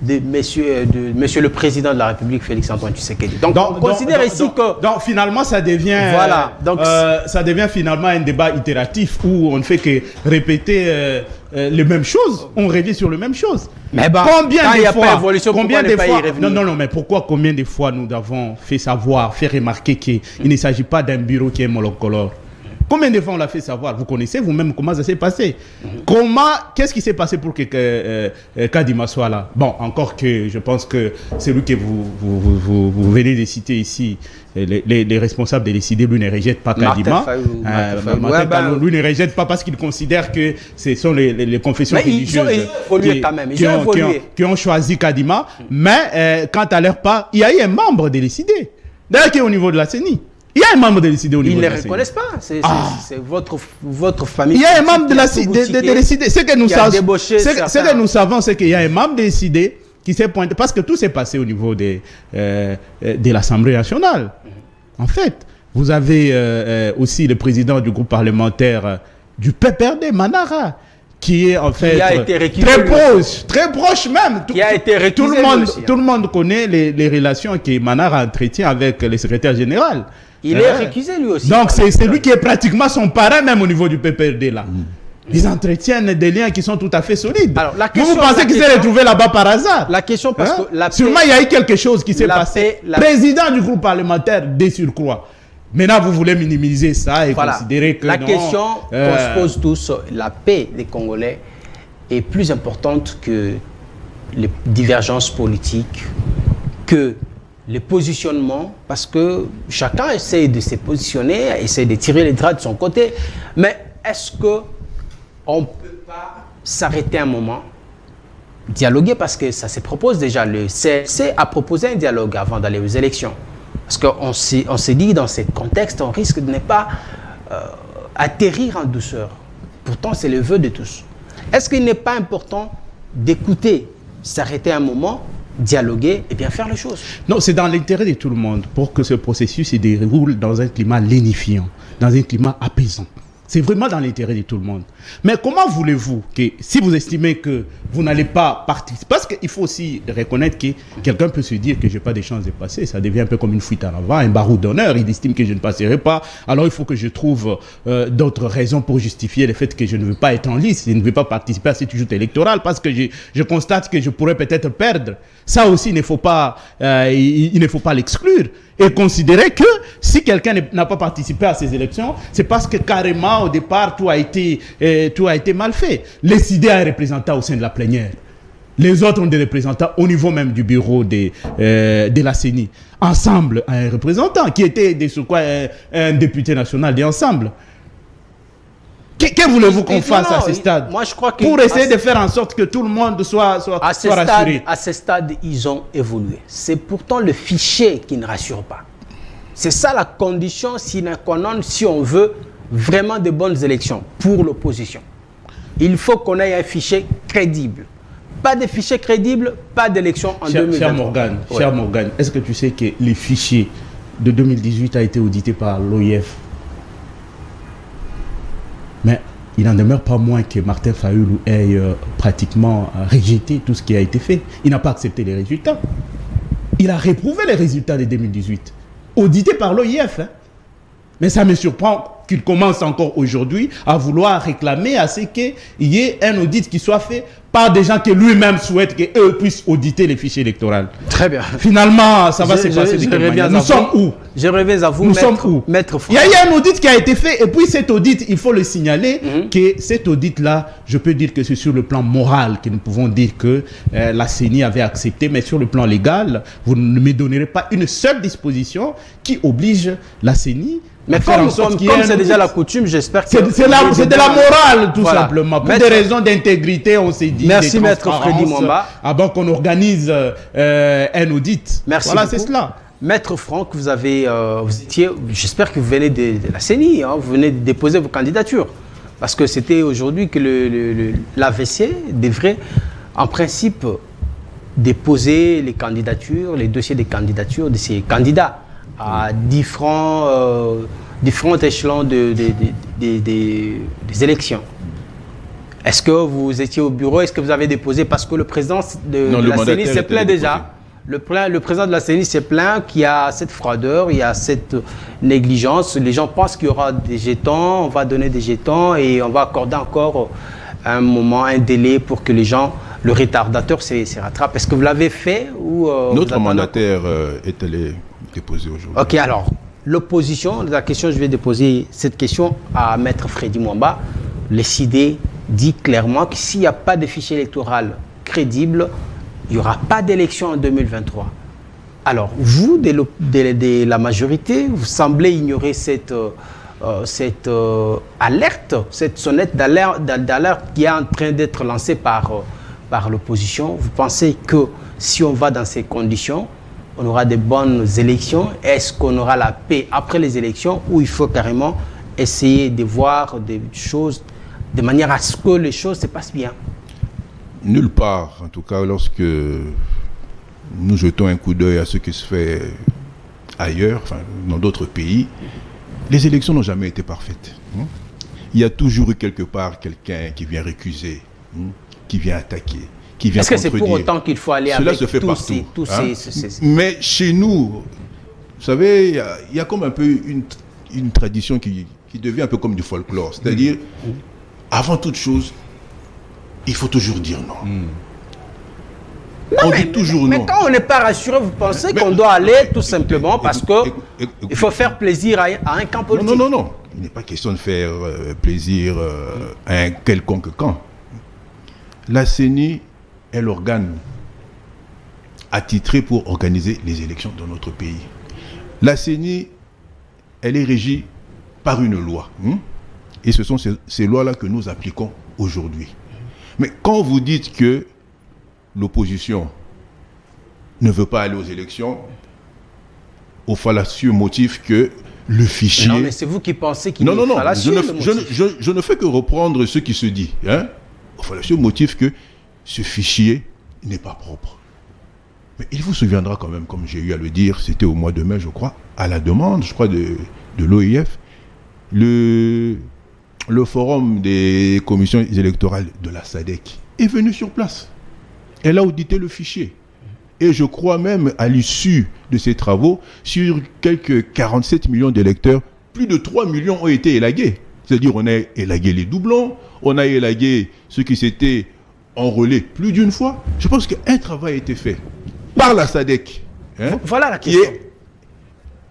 de monsieur le Président de la République, Félix-Antoine Tshisekedi. Donc, on considère ici que... Donc, finalement, ça devient... Voilà. Donc, ça devient finalement un débat itératif où on ne fait que répéter les mêmes choses. On revient sur les mêmes choses. Mais combien de fois... combien de fois Non, mais pourquoi combien de fois nous avons fait savoir, fait remarquer qu'il ne s'agit pas d'un bureau qui est monocolore? Combien de fois on l'a fait savoir? Vous connaissez vous-même comment ça s'est passé? Qu'est-ce qui s'est passé pour que Kadima soit là? Bon, encore que je pense que celui que vous venez de citer ici, les responsables de décider, lui ne rejette pas Kadima. Lui ne rejette pas parce qu'il considère que ce sont les confessions religieuses qui ont choisi Kadima. Mais quant à leur part, il y a eu un membre de décider. D'ailleurs, qui est au niveau de la CENI. Il y a un membre de décider au niveau de la CENI. Ils ne les reconnaissent pas. C'est votre famille. Il y a un membre de décider. Ce que nous savons, c'est qu'il y a un membre de décider qui s'est pointé. Parce que tout s'est passé au niveau de l'Assemblée nationale. En fait, vous avez aussi le président du groupe parlementaire du PPRD, Manara, qui est en fait très proche même. Tout le monde connaît les relations que Manara entretient avec le secrétaire général. Il est récusé lui aussi. Donc c'est lui qui est pratiquement son parrain même au niveau du PPRD là. Ils entretiennent des liens qui sont tout à fait solides. Alors, vous pensez qu'il s'est retrouvé là-bas par hasard? La question parce que sûrement il y a eu quelque chose qui s'est passé. Président du groupe parlementaire des surcroît. Maintenant, vous voulez minimiser ça et considérer que question qu'on se pose tous, la paix des Congolais est plus importante que les divergences politiques, que les positionnements, parce que chacun essaie de se positionner, essaie de tirer les draps de son côté, mais est-ce qu'on ne peut pas s'arrêter un moment, dialoguer, parce que ça se propose déjà, le CLC a proposé un dialogue avant d'aller aux élections, parce qu'on s'est dit dans ce contexte, on risque de ne pas atterrir en douceur. Pourtant, c'est le vœu de tous. Est-ce qu'il n'est pas important d'écouter, s'arrêter un moment, dialoguer et bien faire les choses? Non, c'est dans l'intérêt de tout le monde pour que ce processus se déroule dans un climat lénifiant, dans un climat apaisant. C'est vraiment dans l'intérêt de tout le monde. Mais comment voulez-vous que, si vous estimez que vous n'allez pas participer, parce qu'il faut aussi reconnaître que quelqu'un peut se dire que je n'ai pas de chance de passer, ça devient un peu comme une fuite en avant, un barreau d'honneur, il estime que je ne passerai pas, alors il faut que je trouve d'autres raisons pour justifier le fait que je ne veux pas être en liste, je ne veux pas participer à cette joute électorale parce que je constate que je pourrais peut-être perdre. Ça aussi, il ne faut pas l'exclure. Et considérer que si quelqu'un n'a pas participé à ces élections, c'est parce que carrément, au départ, tout a été mal fait. Les CID a un représentant au sein de la plénière. Les autres ont des représentants au niveau même du bureau de la CENI. Ensemble a un représentant qui était un député national d'Ensemble. Que voulez-vous qu'on fasse à ce stade? Moi, je crois que pour essayer de faire en sorte que tout le monde soit rassuré. À ce stade, ils ont évolué. C'est pourtant le fichier qui ne rassure pas. C'est ça la condition sine qua non si on veut vraiment de bonnes élections pour l'opposition. Il faut qu'on ait un fichier crédible. Pas de fichier crédible, pas d'élection en 2023. Cher Morgan, est-ce que tu sais que les fichiers de 2018 a été audité par l'OIF? Mais il n'en demeure pas moins que Martin Fayulu ait pratiquement rejeté tout ce qui a été fait. Il n'a pas accepté les résultats. Il a réprouvé les résultats de 2018, audités par l'OIF. Hein. Mais ça me surprend qu'il commence encore aujourd'hui à vouloir réclamer à ce qu'il y ait un audit qui soit fait par des gens que lui-même souhaite qu'eux puissent auditer les fichiers électoraux. Très bien. Finalement, ça va se passer de quelle manière? Nous sommes où? Je reviens à vous, nous sommes où? Maître Franck. Il y a eu un audit qui a été fait, et puis cet audit, il faut le signaler, que cet audit-là, je peux dire que c'est sur le plan moral que nous pouvons dire que la CENI avait accepté, mais sur le plan légal, vous ne me donnerez pas une seule disposition qui oblige la CENI. Mais comme c'est déjà la coutume, j'espère que... C'est de la morale, tout simplement. Pour des raisons d'intégrité, on s'est dit... Merci, Maître Freddy Mwamba. Avant qu'on organise un audit. Merci voilà, beaucoup. C'est cela. Maître Franck, vous étiez... J'espère que vous venez de la CENI, hein, vous venez de déposer vos candidatures. Parce que c'était aujourd'hui que l'AVC devrait, en principe, déposer les candidatures, les dossiers des candidatures de ces candidats à différents échelons des élections. Est-ce que vous étiez au bureau? Est-ce que vous avez déposé? Parce que le président de la CENI s'est plaint déjà. Le président de la CENI s'est plaint qu'il y a cette froideur, il y a cette négligence. Les gens pensent qu'il y aura des jetons, on va donner des jetons et on va accorder encore un moment, un délai pour que les gens, le retardateur se rattrape. Est-ce que vous l'avez fait ou notre mandataire est allé déposer aujourd'hui. Ok, alors, l'opposition, la question, je vais déposer cette question à Maître Freddy Mwamba. Le CID dit clairement que s'il n'y a pas de fichier électoral crédible, il n'y aura pas d'élection en 2023. Alors, vous, de la majorité, vous semblez ignorer cette alerte, cette sonnette d'alerte qui est en train d'être lancée par l'opposition. Vous pensez que si on va dans ces conditions, on aura des bonnes élections? Est-ce qu'on aura la paix après les élections ou il faut carrément essayer de voir des choses de manière à ce que les choses se passent bien? Nulle part, en tout cas, lorsque nous jetons un coup d'œil à ce qui se fait ailleurs, enfin, dans d'autres pays, les élections n'ont jamais été parfaites. Il y a toujours eu quelque part quelqu'un qui vient récuser, qui vient attaquer. Est-ce que c'est pour autant qu'il faut aller Cela avec se fait tous partout, ces... Mais chez nous, vous savez, il y a comme un peu une tradition qui devient un peu comme du folklore. C'est-à-dire, avant toute chose, il faut toujours dire non. On dit toujours non. Mais quand on n'est pas rassuré, vous pensez qu'on doit aller tout simplement parce qu'il faut faire plaisir à un camp politique? Non. Il n'est pas question de faire plaisir à un quelconque camp. La CENI est l'organe attitrés pour organiser les élections dans notre pays. La CENI, elle est régie par une loi. Et ce sont ces lois-là que nous appliquons aujourd'hui. Mais quand vous dites que l'opposition ne veut pas aller aux élections, au fallacieux motif que le fichier... Non, mais c'est vous qui pensez qu'il est fallacieux. Je ne fais que reprendre ce qui se dit. Au fallacieux motif que ce fichier n'est pas propre. Mais il vous souviendra quand même, comme j'ai eu à le dire, c'était au mois de mai, je crois, à la demande, je crois, de l'OIF, le forum des commissions électorales de la SADC est venu sur place. Elle a audité le fichier. Et je crois même, à l'issue de ces travaux, sur quelques 47 millions d'électeurs, plus de 3 millions ont été élagués. C'est-à-dire, on a élagué les doublons, on a élagué ceux qui s'étaient enrôlés plus d'une fois. Je pense qu'un travail a été fait par la SADC. Voilà la question. Qui est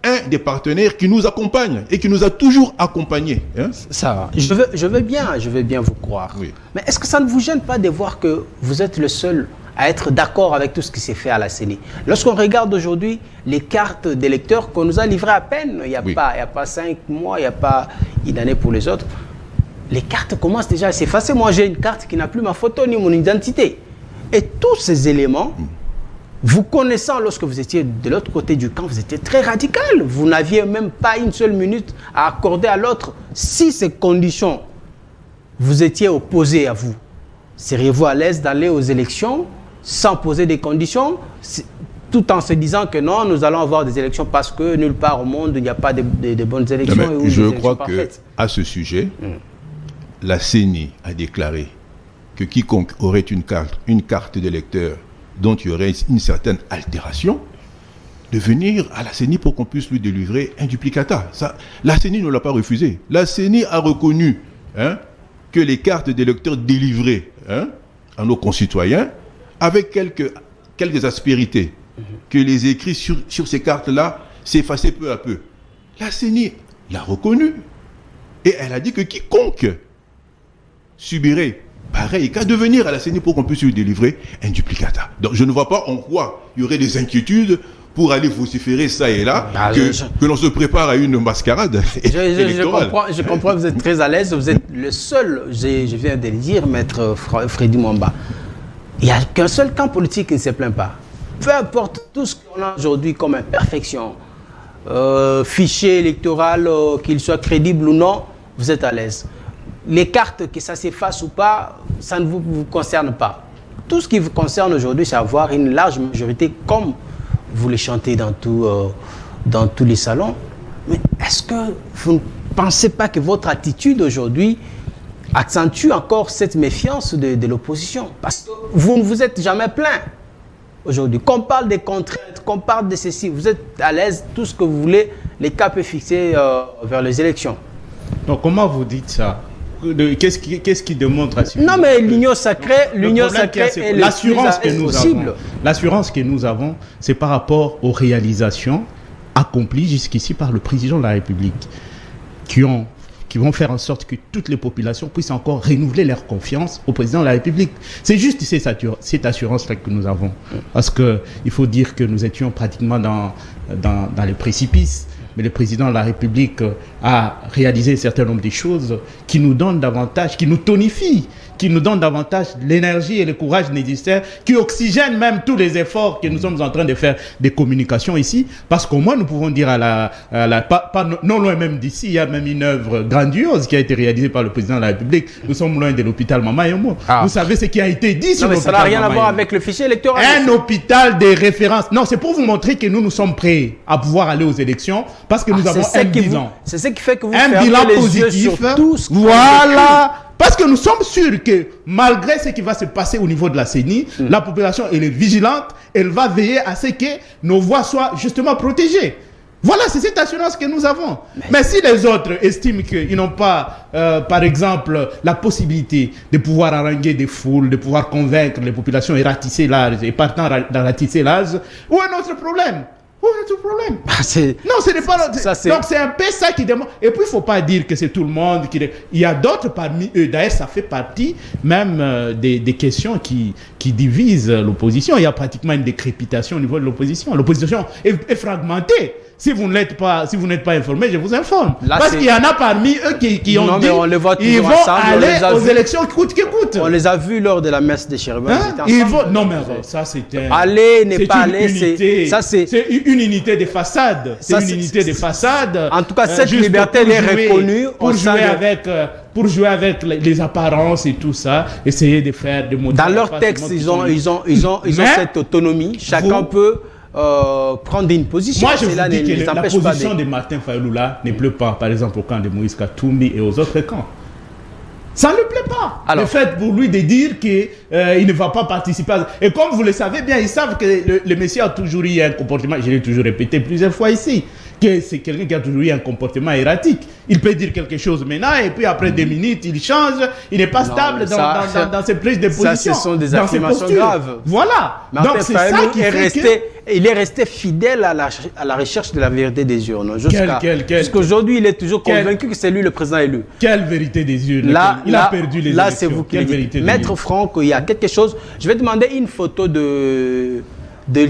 un des partenaires qui nous accompagne et qui nous a toujours accompagnés. Ça va. Je veux bien vous croire. Oui. Mais est-ce que ça ne vous gêne pas de voir que vous êtes le seul à être d'accord avec tout ce qui s'est fait à la CENI? Lorsqu'on regarde aujourd'hui les cartes d'électeurs qu'on nous a livrées à peine, il n'y a pas 5 mois, il n'y a pas une année pour les autres, les cartes commencent déjà à s'effacer. Moi, j'ai une carte qui n'a plus ma photo ni mon identité. Et tous ces éléments, vous connaissant lorsque vous étiez de l'autre côté du camp, vous étiez très radical. Vous n'aviez même pas une seule minute à accorder à l'autre. Si ces conditions, vous étiez opposés à vous, seriez-vous à l'aise d'aller aux élections sans poser des conditions, tout en se disant que non, nous allons avoir des élections parce que nulle part au monde, il n'y a pas de bonnes élections. Je crois qu'à ce sujet, la CENI a déclaré que quiconque aurait une carte d'électeur dont il y aurait une certaine altération, de venir à la CENI pour qu'on puisse lui délivrer un duplicata. Ça, la CENI ne l'a pas refusé. La CENI a reconnu que les cartes d'électeurs délivrées à nos concitoyens, avec quelques aspérités, que les écrits sur ces cartes-là s'effaçaient peu à peu. La CENI l'a reconnu. Et elle a dit que quiconque subirait pareil cas de venir à la CENI pour qu'on puisse lui délivrer un duplicata. Donc je ne vois pas en quoi il y aurait des inquiétudes pour aller vociférer ça et là, que l'on se prépare à une mascarade électorale. Je comprends, vous êtes très à l'aise, vous êtes le seul, je viens de le dire, maître Freddy Mwamba. Il n'y a qu'un seul camp politique qui ne se plaint pas. Peu importe tout ce qu'on a aujourd'hui comme imperfection, fichier électoral, qu'il soit crédible ou non, vous êtes à l'aise. Les cartes, que ça s'efface ou pas, ça ne vous concerne pas. Tout ce qui vous concerne aujourd'hui, c'est avoir une large majorité, comme vous le chantez dans tous les salons. Mais est-ce que vous ne pensez pas que votre attitude aujourd'hui accentue encore cette méfiance de l'opposition? Parce que vous ne vous êtes jamais plaint aujourd'hui. Qu'on parle des contraintes, qu'on parle de ceci, vous êtes à l'aise, tout ce que vous voulez, les caps est fixé vers les élections. Donc comment vous dites ça? Qu'est-ce qui démontre à Non, mais l'union sacrée est l'assurance que nous avons. L'assurance que nous avons, c'est par rapport aux réalisations accomplies jusqu'ici par le président de la République, qui vont faire en sorte que toutes les populations puissent encore renouveler leur confiance au président de la République. C'est juste cette assurance-là que nous avons. Parce qu'il faut dire que nous étions pratiquement dans les précipices. Mais le président de la République a réalisé un certain nombre de choses qui nous donnent davantage, qui nous tonifient, qui nous donnent davantage l'énergie et le courage nécessaires, qui oxygènent même tous les efforts que nous sommes en train de faire des communications ici. Parce qu'au moins, nous pouvons dire non loin même d'ici, il y a même une œuvre grandiose qui a été réalisée par le président de la République. Nous sommes loin de l'hôpital Mama Yomo. Vous savez ce qui a été dit sur l'hôpital Mama Yomo. Ça n'a rien à voir avec le fichier électoral. Un hôpital de référence. Non, c'est pour vous montrer que nous sommes prêts à pouvoir aller aux élections parce que nous avons un bilan. C'est ce qui fait que vous fermez les yeux sur tout ce voilà. Parce que nous sommes sûrs que malgré ce qui va se passer au niveau de la CENI, la population elle est vigilante, elle va veiller à ce que nos voix soient justement protégées. Voilà, c'est cette assurance que nous avons. Mais si les autres estiment qu'ils n'ont pas, par exemple, la possibilité de pouvoir haranguer des foules, de pouvoir convaincre les populations et ratisser l'âge, et partant dans ratisser l'âge, où est notre problème? Où est le problème? Non, ce n'est pas... Donc, c'est un peu ça qui demande... Et puis, il ne faut pas dire que c'est tout le monde qui... Il y a d'autres parmi eux. D'ailleurs, ça fait partie même des questions qui divisent l'opposition. Il y a pratiquement une décrépitation au niveau de l'opposition. L'opposition est fragmentée. Si vous n'êtes pas informé, je vous informe. Là, parce qu'il y en a parmi eux qui ont dit qu'ils vont aller aux élections coûte que coûte. On les a vus lors de la messe de Chéribin. Non, mais ça, c'était... Aller n'est pas aller, c'est une unité de façade. C'est une unité de façade. En tout cas, cette liberté, elle est reconnue. Pour jouer avec les apparences et tout ça, essayer de faire des mots. Dans leur texte, ils ont cette autonomie. Chacun peut prendre une position. Moi, je vous dis que la position de Martin Fayulu là ne plaît pas, par exemple, au camp de Moïse Katumbi et aux autres camps. Ça ne lui plaît pas. Alors, le fait pour lui de dire qu'il ne va pas participer. Et comme vous le savez bien, ils savent que le Messie a toujours eu un comportement, je l'ai toujours répété plusieurs fois ici, que c'est quelqu'un qui a toujours eu un comportement erratique. Il peut dire quelque chose maintenant et puis après 2 minutes, il change. Il n'est pas stable dans ses prises de position. Ça, ce sont des affirmations graves. Voilà. Martin donc, c'est ça qui il est resté fidèle à la recherche de la vérité des urnes. Jusqu'aujourd'hui, il est toujours convaincu que c'est lui le président élu. Quelle vérité des urnes? Il a perdu les élections. Là, c'est vous qui le dites. Maître Franck, il y a quelque chose. Je vais demander une photo de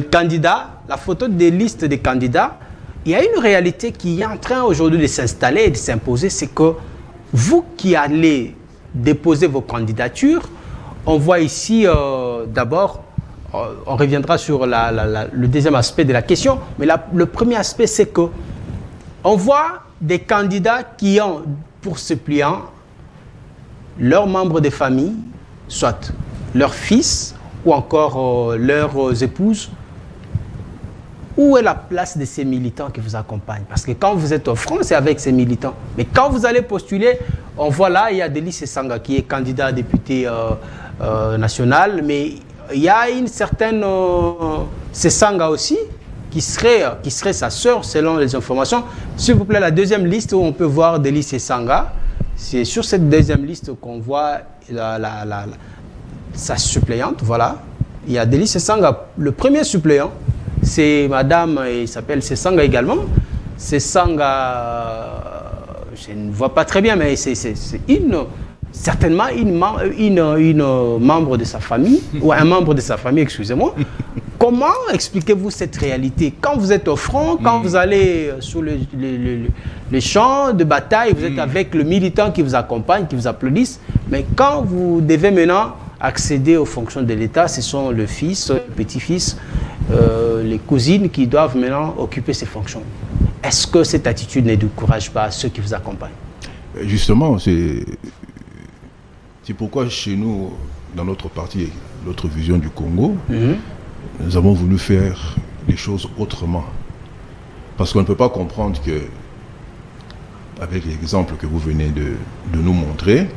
candidats, la photo des listes des candidats. Il y a une réalité qui est en train aujourd'hui de s'installer et de s'imposer, c'est que vous qui allez déposer vos candidatures, on voit ici d'abord, on reviendra sur le deuxième aspect de la question, mais le premier aspect, c'est que on voit des candidats qui ont pour suppléants leurs membres de famille, soit leurs fils ou encore leurs épouses. Où est la place de ces militants qui vous accompagnent? Parce que quand vous êtes au front, c'est avec ces militants. Mais quand vous allez postuler, on voit là, il y a Delis Sesanga qui est candidat à député national, mais il y a une certaine Sesanga aussi qui serait sa sœur selon les informations. S'il vous plaît, la deuxième liste où on peut voir Delis Sesanga, c'est sur cette deuxième liste qu'on voit sa suppléante. Voilà, il y a Delis Sesanga, le premier suppléant. C'est madame, il s'appelle Sesanga également. Sesanga, je ne vois pas très bien, mais c'est certainement une membre de sa famille, ou un membre de sa famille, excusez-moi. Comment expliquez-vous cette réalité? Quand vous êtes au front, quand vous allez sur les champs de bataille, vous êtes avec le militant qui vous accompagne, qui vous applaudisse, mais quand vous devez maintenant accéder aux fonctions de l'État, ce sont le fils, le petit-fils, les cousines qui doivent maintenant occuper ces fonctions. Est-ce que cette attitude ne décourage pas ceux qui vous accompagnent? Justement, c'est pourquoi chez nous, dans notre parti, l'autre vision du Congo, nous avons voulu faire les choses autrement. Parce qu'on ne peut pas comprendre que, avec l'exemple que vous venez de nous montrer,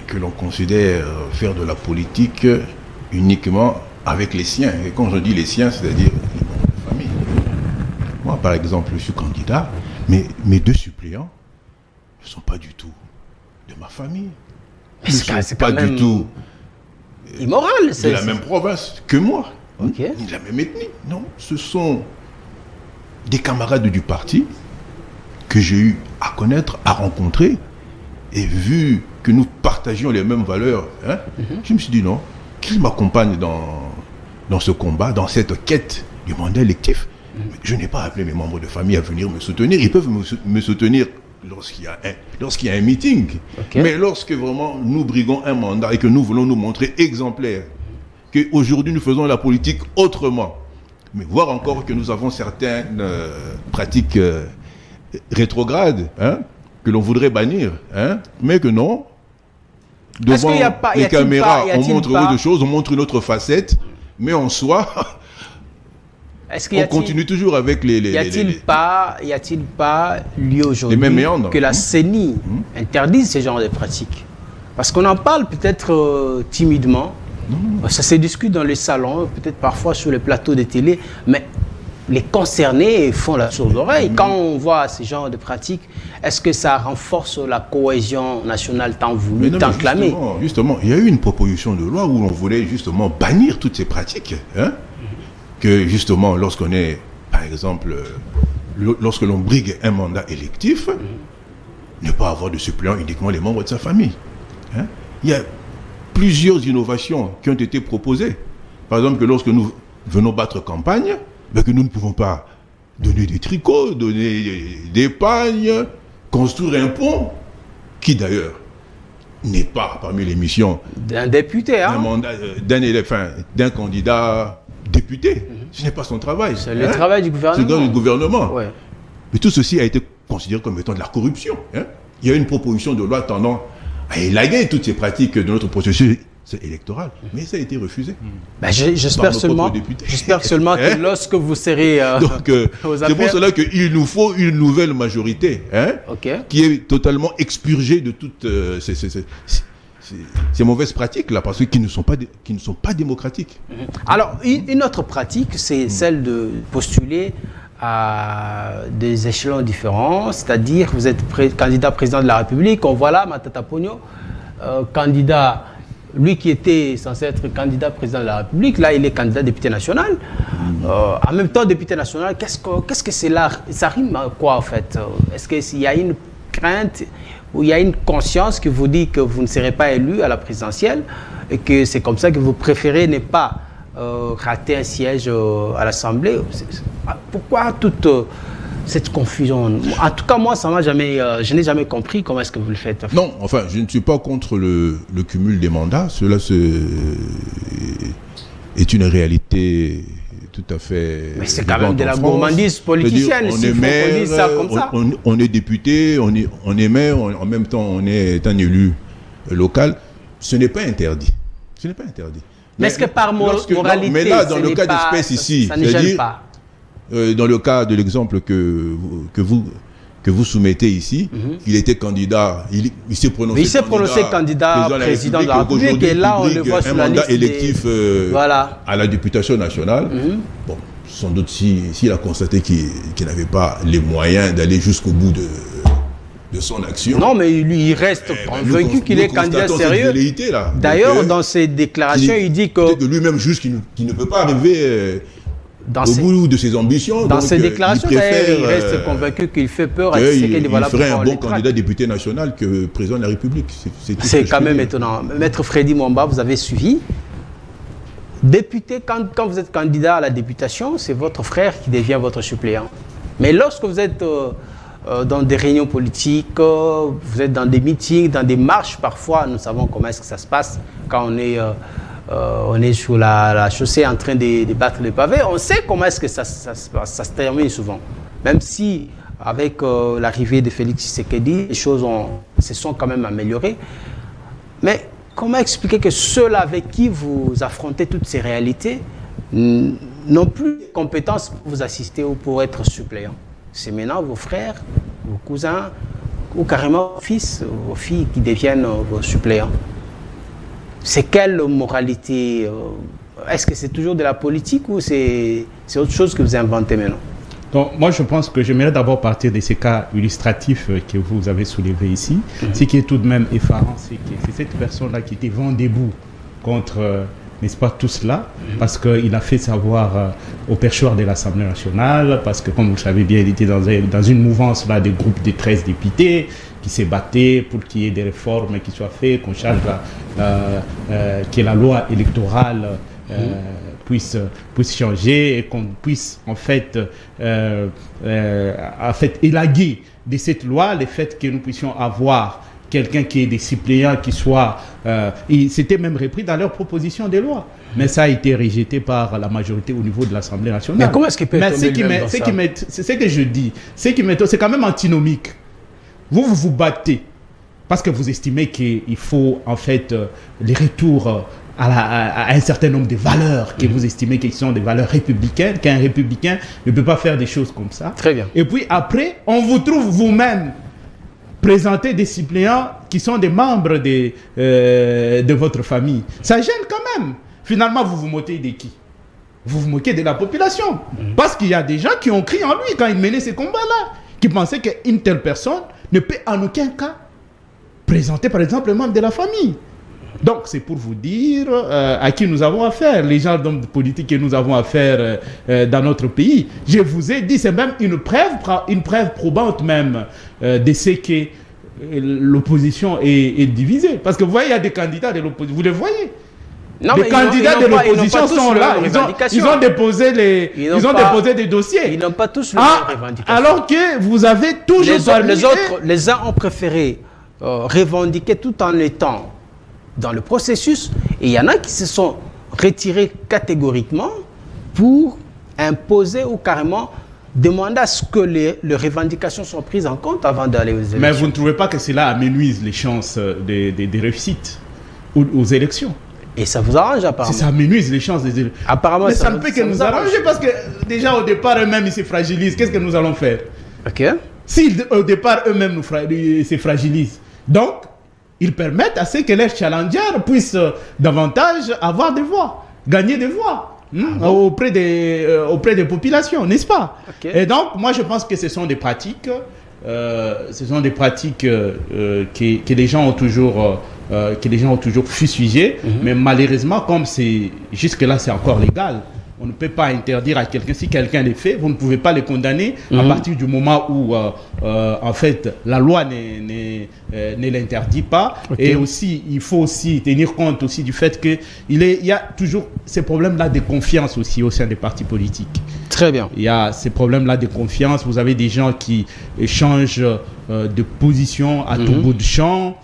que l'on considère faire de la politique uniquement avec les siens. Et quand je dis les siens, c'est-à-dire les membres de famille. Moi, par exemple, je suis candidat, mais mes 2 suppléants ne sont pas du tout de ma famille. Ils ne sont pas du tout immoral, de la même province que moi, ni de la même ethnie. Non, ce sont des camarades du parti que j'ai eu à connaître, à rencontrer, et vu que nous partagions les mêmes valeurs, je me suis dit non, qu'ils m'accompagnent dans ce combat, dans cette quête du mandat électif. Je n'ai pas appelé mes membres de famille à venir me soutenir. Ils peuvent me soutenir lorsqu'il y a un meeting. Mais lorsque vraiment nous briguons un mandat et que nous voulons nous montrer exemplaires, qu'aujourd'hui nous faisons la politique autrement, mais voir encore que nous avons certaines pratiques rétrogrades, que l'on voudrait bannir, mais que non, devant les caméras, on montre autre chose, on montre une autre facette, mais en soi, on continue toujours avec les... Y a-t-il pas lieu aujourd'hui que la CENI interdise ce genre de pratiques? Parce qu'on en parle peut-être timidement, ça se discute dans les salons, peut-être parfois sur les plateaux de télé, mais les concernés font la sourde oreille. Quand on voit ce genre de pratiques, est-ce que ça renforce la cohésion nationale tant voulue, tant clamée? Justement, il y a eu une proposition de loi où on voulait justement bannir toutes ces pratiques. Que justement, lorsqu'on est, par par exemple, lorsque l'on brigue un mandat électif, ne pas avoir de suppléants uniquement les membres de sa famille. Hein? Il y a plusieurs innovations qui ont été proposées. Par exemple, que lorsque nous venons battre campagne, ben que nous ne pouvons pas donner des tricots, donner des pagnes, construire un pont, qui d'ailleurs n'est pas parmi les missions d'un député, d'un candidat député. Ce n'est pas son travail. C'est le travail du gouvernement. C'est le gouvernement. Ouais. Mais tout ceci a été considéré comme étant de la corruption. Hein? Il y a une proposition de loi tendant à élaguer toutes ces pratiques de notre processus électoral, mais ça a été refusé. Ben, j'espère seulement que lorsque vous serez c'est pour cela qu'il nous faut une nouvelle majorité, hein, qui est totalement expurgée de toutes ces mauvaises pratiques là, parce que qui ne sont pas démocratiques. Alors une autre pratique, c'est celle de postuler à des échelons différents, c'est-à-dire vous êtes candidat président de la République, on voit là Matata Ponyo, candidat. Lui qui était censé être candidat président de la République, là il est candidat député national. En même temps député national, qu'est-ce que c'est là? Ça rime à quoi en fait? Est-ce qu'il y a une crainte ou il y a une conscience qui vous dit que vous ne serez pas élu à la présidentielle et que c'est comme ça que vous préférez ne pas rater un siège à l'Assemblée? Pourquoi toute cette confusion? En tout cas, moi, ça m'a jamais, je n'ai jamais compris comment est-ce que vous le faites. Non, enfin, je ne suis pas contre le cumul des mandats. Cela est une réalité tout à fait. Mais c'est quand même de la gourmandise politicienne. On est maire, ça comme ça. On est député, on est maire, en même temps, on est un élu local. Ce n'est pas interdit. Ce n'est pas interdit. Mais est-ce que par moralité, mais là, dans le cas d'espèce ici, ça ne gêne pas? Dans le cas de l'exemple que vous soumettez ici, il était candidat, il s'est prononcé candidat président de la République, et là on le voit sur la liste électif à la députation nationale. Bon, sans doute s'il a constaté qu'il n'avait pas les moyens d'aller jusqu'au bout de son action. Non, mais lui, il reste convaincu qu'il est candidat sérieux. D'ailleurs, dans ses déclarations, il dit que lui-même juge qu'il ne peut pas arriver au bout de ses ambitions. Dans ses déclarations, il reste convaincu qu'il fait peur à Tshisekedi. Il ferait un bon candidat député national que président de la République. C'est quand même étonnant. Maître Freddy Mwamba, vous avez suivi. Député, quand vous êtes candidat à la députation, c'est votre frère qui devient votre suppléant. Mais lorsque vous êtes dans des réunions politiques, vous êtes dans des meetings, dans des marches, parfois, nous savons comment est-ce que ça se passe quand on est sur la chaussée en train de battre les pavés. On sait comment est-ce que ça se termine souvent. Même si, avec l'arrivée de Félix Tshisekedi, les choses se sont quand même améliorées. Mais comment expliquer que ceux-là avec qui vous affrontez toutes ces réalités n'ont plus de compétences pour vous assister ou pour être suppléants? C'est maintenant vos frères, vos cousins, ou carrément vos fils, vos filles qui deviennent vos suppléants. C'est quelle moralité? Est-ce que c'est toujours de la politique ou c'est autre chose que vous inventez maintenant? Donc, moi, je pense que j'aimerais d'abord partir de ces cas illustratifs que vous avez soulevés ici. Ce qui est tout de même effarant, c'est que c'est cette personne-là qui était vent debout contre, n'est-ce pas, tout cela, parce qu'il a fait savoir au perchoir de l'Assemblée nationale, parce que, comme vous le savez bien, il était dans une mouvance là, de groupes de 13 députés qui s'est batté pour qu'il y ait des réformes qui soient faites, qu'on change que la loi électorale puisse changer et qu'on puisse en fait élaguer de cette loi le fait que nous puissions avoir quelqu'un qui est des suppléants qui soit... c'était même repris dans leur proposition de loi. Mais ça a été rejeté par la majorité au niveau de l'Assemblée nationale. Mais comment est-ce qu'il peut tomber lui-même dans ça? C'est ce que je dis. C'est quand même antinomique. Vous vous battez parce que vous estimez qu'il faut en fait les retours à un certain nombre de valeurs que vous estimez qu'ils sont des valeurs républicaines, qu'un républicain ne peut pas faire des choses comme ça. Très bien. Et puis après, on vous trouve vous-même présenter des suppléants qui sont des membres de votre famille. Ça gêne quand même. Finalement, vous vous moquez de qui? Vous vous moquez de la population. Parce qu'il y a des gens qui ont crié en lui quand il menait ces combats-là, qui pensaient qu'une telle personne ne peut en aucun cas présenter, par exemple, un membre de la famille. Donc, c'est pour vous dire à qui nous avons affaire, les gens d'hommes politiques que nous avons affaire dans notre pays. Je vous ai dit, c'est même une preuve probante même de ce que l'opposition est divisée. Parce que vous voyez, il y a des candidats de l'opposition, vous les voyez. Non, les candidats de l'opposition sont là, ils ont déposé des dossiers. Ils n'ont pas tous les mêmes revendications. Alors que vous avez toujours les uns ont préféré revendiquer tout en étant dans le processus, et il y en a qui se sont retirés catégoriquement pour imposer ou carrément demander à ce que les revendications soient prises en compte avant d'aller aux élections. Mais vous ne trouvez pas que cela amenuise les chances de réussite aux élections? Et ça vous arrange apparemment? Ça amenuise les chances des élections. Apparemment, mais ça ne peut que nous arranger parce que déjà au départ eux-mêmes ils se fragilisent. Qu'est-ce que nous allons faire? Ok. Si au départ eux-mêmes se fragilisent, donc ils permettent à ce que leurs challengers puissent davantage avoir des voix, gagner des voix auprès des populations, n'est-ce pas? Okay. Et donc, moi, je pense que ce sont des pratiques, que les gens ont toujours, fustigées, mais malheureusement, comme jusque-là, c'est encore légal. On ne peut pas interdire à quelqu'un, si quelqu'un les fait, vous ne pouvez pas les condamner à partir du moment où, en fait, la loi ne l'interdit pas. Okay. Et aussi, il faut aussi tenir compte aussi du fait qu'il y a toujours ces problèmes-là de confiance aussi au sein des partis politiques. Très bien. Il y a ces problèmes-là de confiance. Vous avez des gens qui changent de position à tout bout de champ.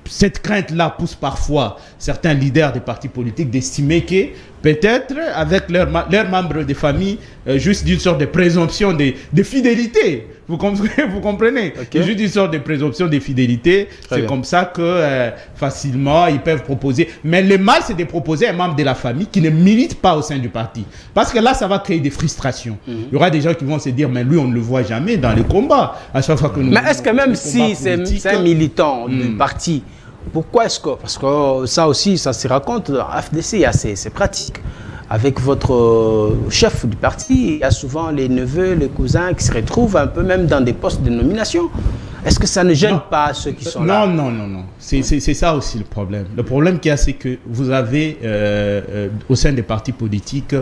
Cette crainte-là pousse parfois certains leaders des partis politiques d'estimer que peut-être avec leurs membres de famille, juste d'une sorte de présomption de fidélité. Vous comprenez? Okay. Juste une sorte de présomption de fidélité. C'est comme ça que facilement ils peuvent proposer. Mais le mal, c'est de proposer un membre de la famille qui ne milite pas au sein du parti. Parce que là, ça va créer des frustrations. Il y aura des gens qui vont se dire, mais lui, on ne le voit jamais dans les combats. À chaque fois que nous. Mais est-ce que même si c'est un militant du parti, pourquoi est-ce que... Parce que ça aussi, ça se raconte, dans FDC, il y a ces pratiques. Avec votre chef du parti, il y a souvent les neveux, les cousins qui se retrouvent un peu même dans des postes de nomination. Est-ce que ça ne gêne pas ceux qui sont là? Non. C'est ça aussi le problème. Le problème qu'il y a, c'est que vous avez au sein des partis politiques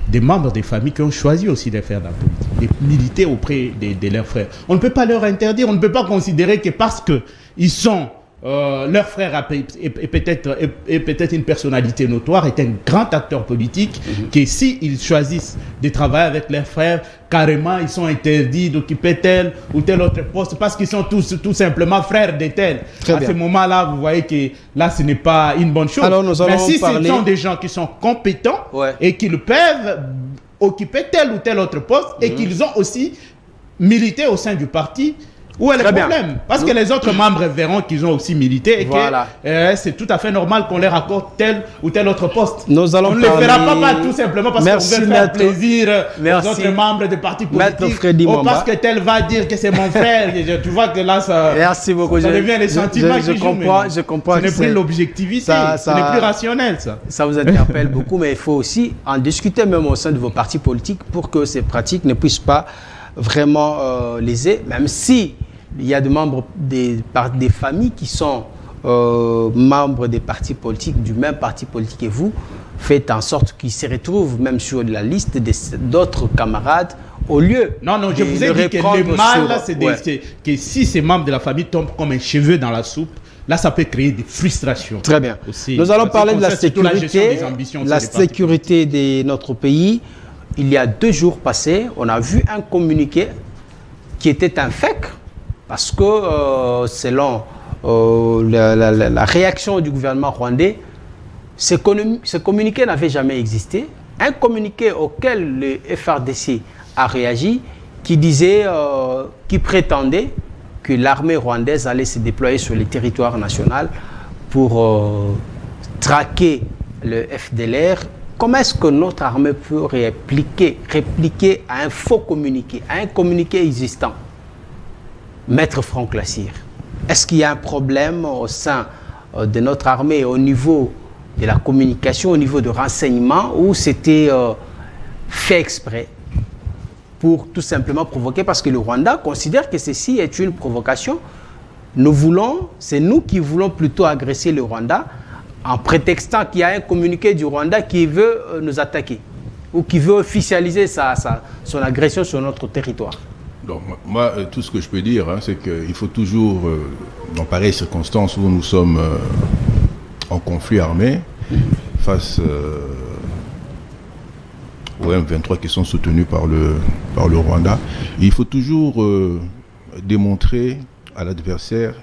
des membres des familles qui ont choisi aussi de faire de la politique, de militer auprès de leurs frères. On ne peut pas leur interdire, on ne peut pas considérer que parce qu'ils sont... leur frère est peut-être une personnalité notoire, est un grand acteur politique, que s'ils choisissent de travailler avec leurs frères, carrément ils sont interdits d'occuper tel ou tel autre poste parce qu'ils sont tous tout simplement frères de tel. À ce moment-là, vous voyez que là ce n'est pas une bonne chose. Alors, mais si ce sont des gens qui sont compétents et qu'ils peuvent occuper tel ou tel autre poste et qu'ils ont aussi milité au sein du parti, où est le problème? Parce que les autres membres verront qu'ils ont aussi milité et que c'est tout à fait normal qu'on leur accorde tel ou tel autre poste. On ne le fera pas tout simplement parce qu'on veut faire plaisir aux autres membres des partis politiques ou parce que tel va dire que c'est mon frère. Tu vois que là, ça devient les sentiments qui jouent. Je comprends. Ce n'est plus l'objectivité, ce n'est plus rationnel. Ça vous interpelle beaucoup, mais il faut aussi en discuter même au sein de vos partis politiques pour que ces pratiques ne puissent pas vraiment léser, même si il y a des membres des familles qui sont membres des partis politiques, du même parti politique que vous, faites en sorte qu'ils se retrouvent même sur la liste d'autres camarades au lieu. Non, je vous ai dit que le mal, c'est que si ces membres de la famille tombent comme un cheveu dans la soupe, là, ça peut créer des frustrations. Très bien. Aussi. Nous allons parler de la sécurité de notre pays. Il y a 2 jours passés, on a vu un communiqué qui était un fake. Parce que selon la réaction du gouvernement rwandais, ce communiqué n'avait jamais existé. Un communiqué auquel le FRDC a réagi, qui disait, qui prétendait que l'armée rwandaise allait se déployer sur le territoire national pour traquer le FDLR. Comment est-ce que notre armée peut répliquer à un faux communiqué, à un communiqué existant? Maître Franck Lassire, est-ce qu'il y a un problème au sein de notre armée au niveau de la communication, au niveau de renseignement, ou c'était fait exprès pour tout simplement provoquer? Parce que le Rwanda considère que ceci est une provocation c'est nous qui voulons plutôt agresser le Rwanda en prétextant qu'il y a un communiqué du Rwanda qui veut nous attaquer ou qui veut officialiser son agression sur notre territoire. Donc, moi, tout ce que je peux dire, c'est qu'il faut toujours, dans pareilles circonstances où nous sommes en conflit armé, face aux M23 qui sont soutenus par le Rwanda, il faut toujours démontrer à l'adversaire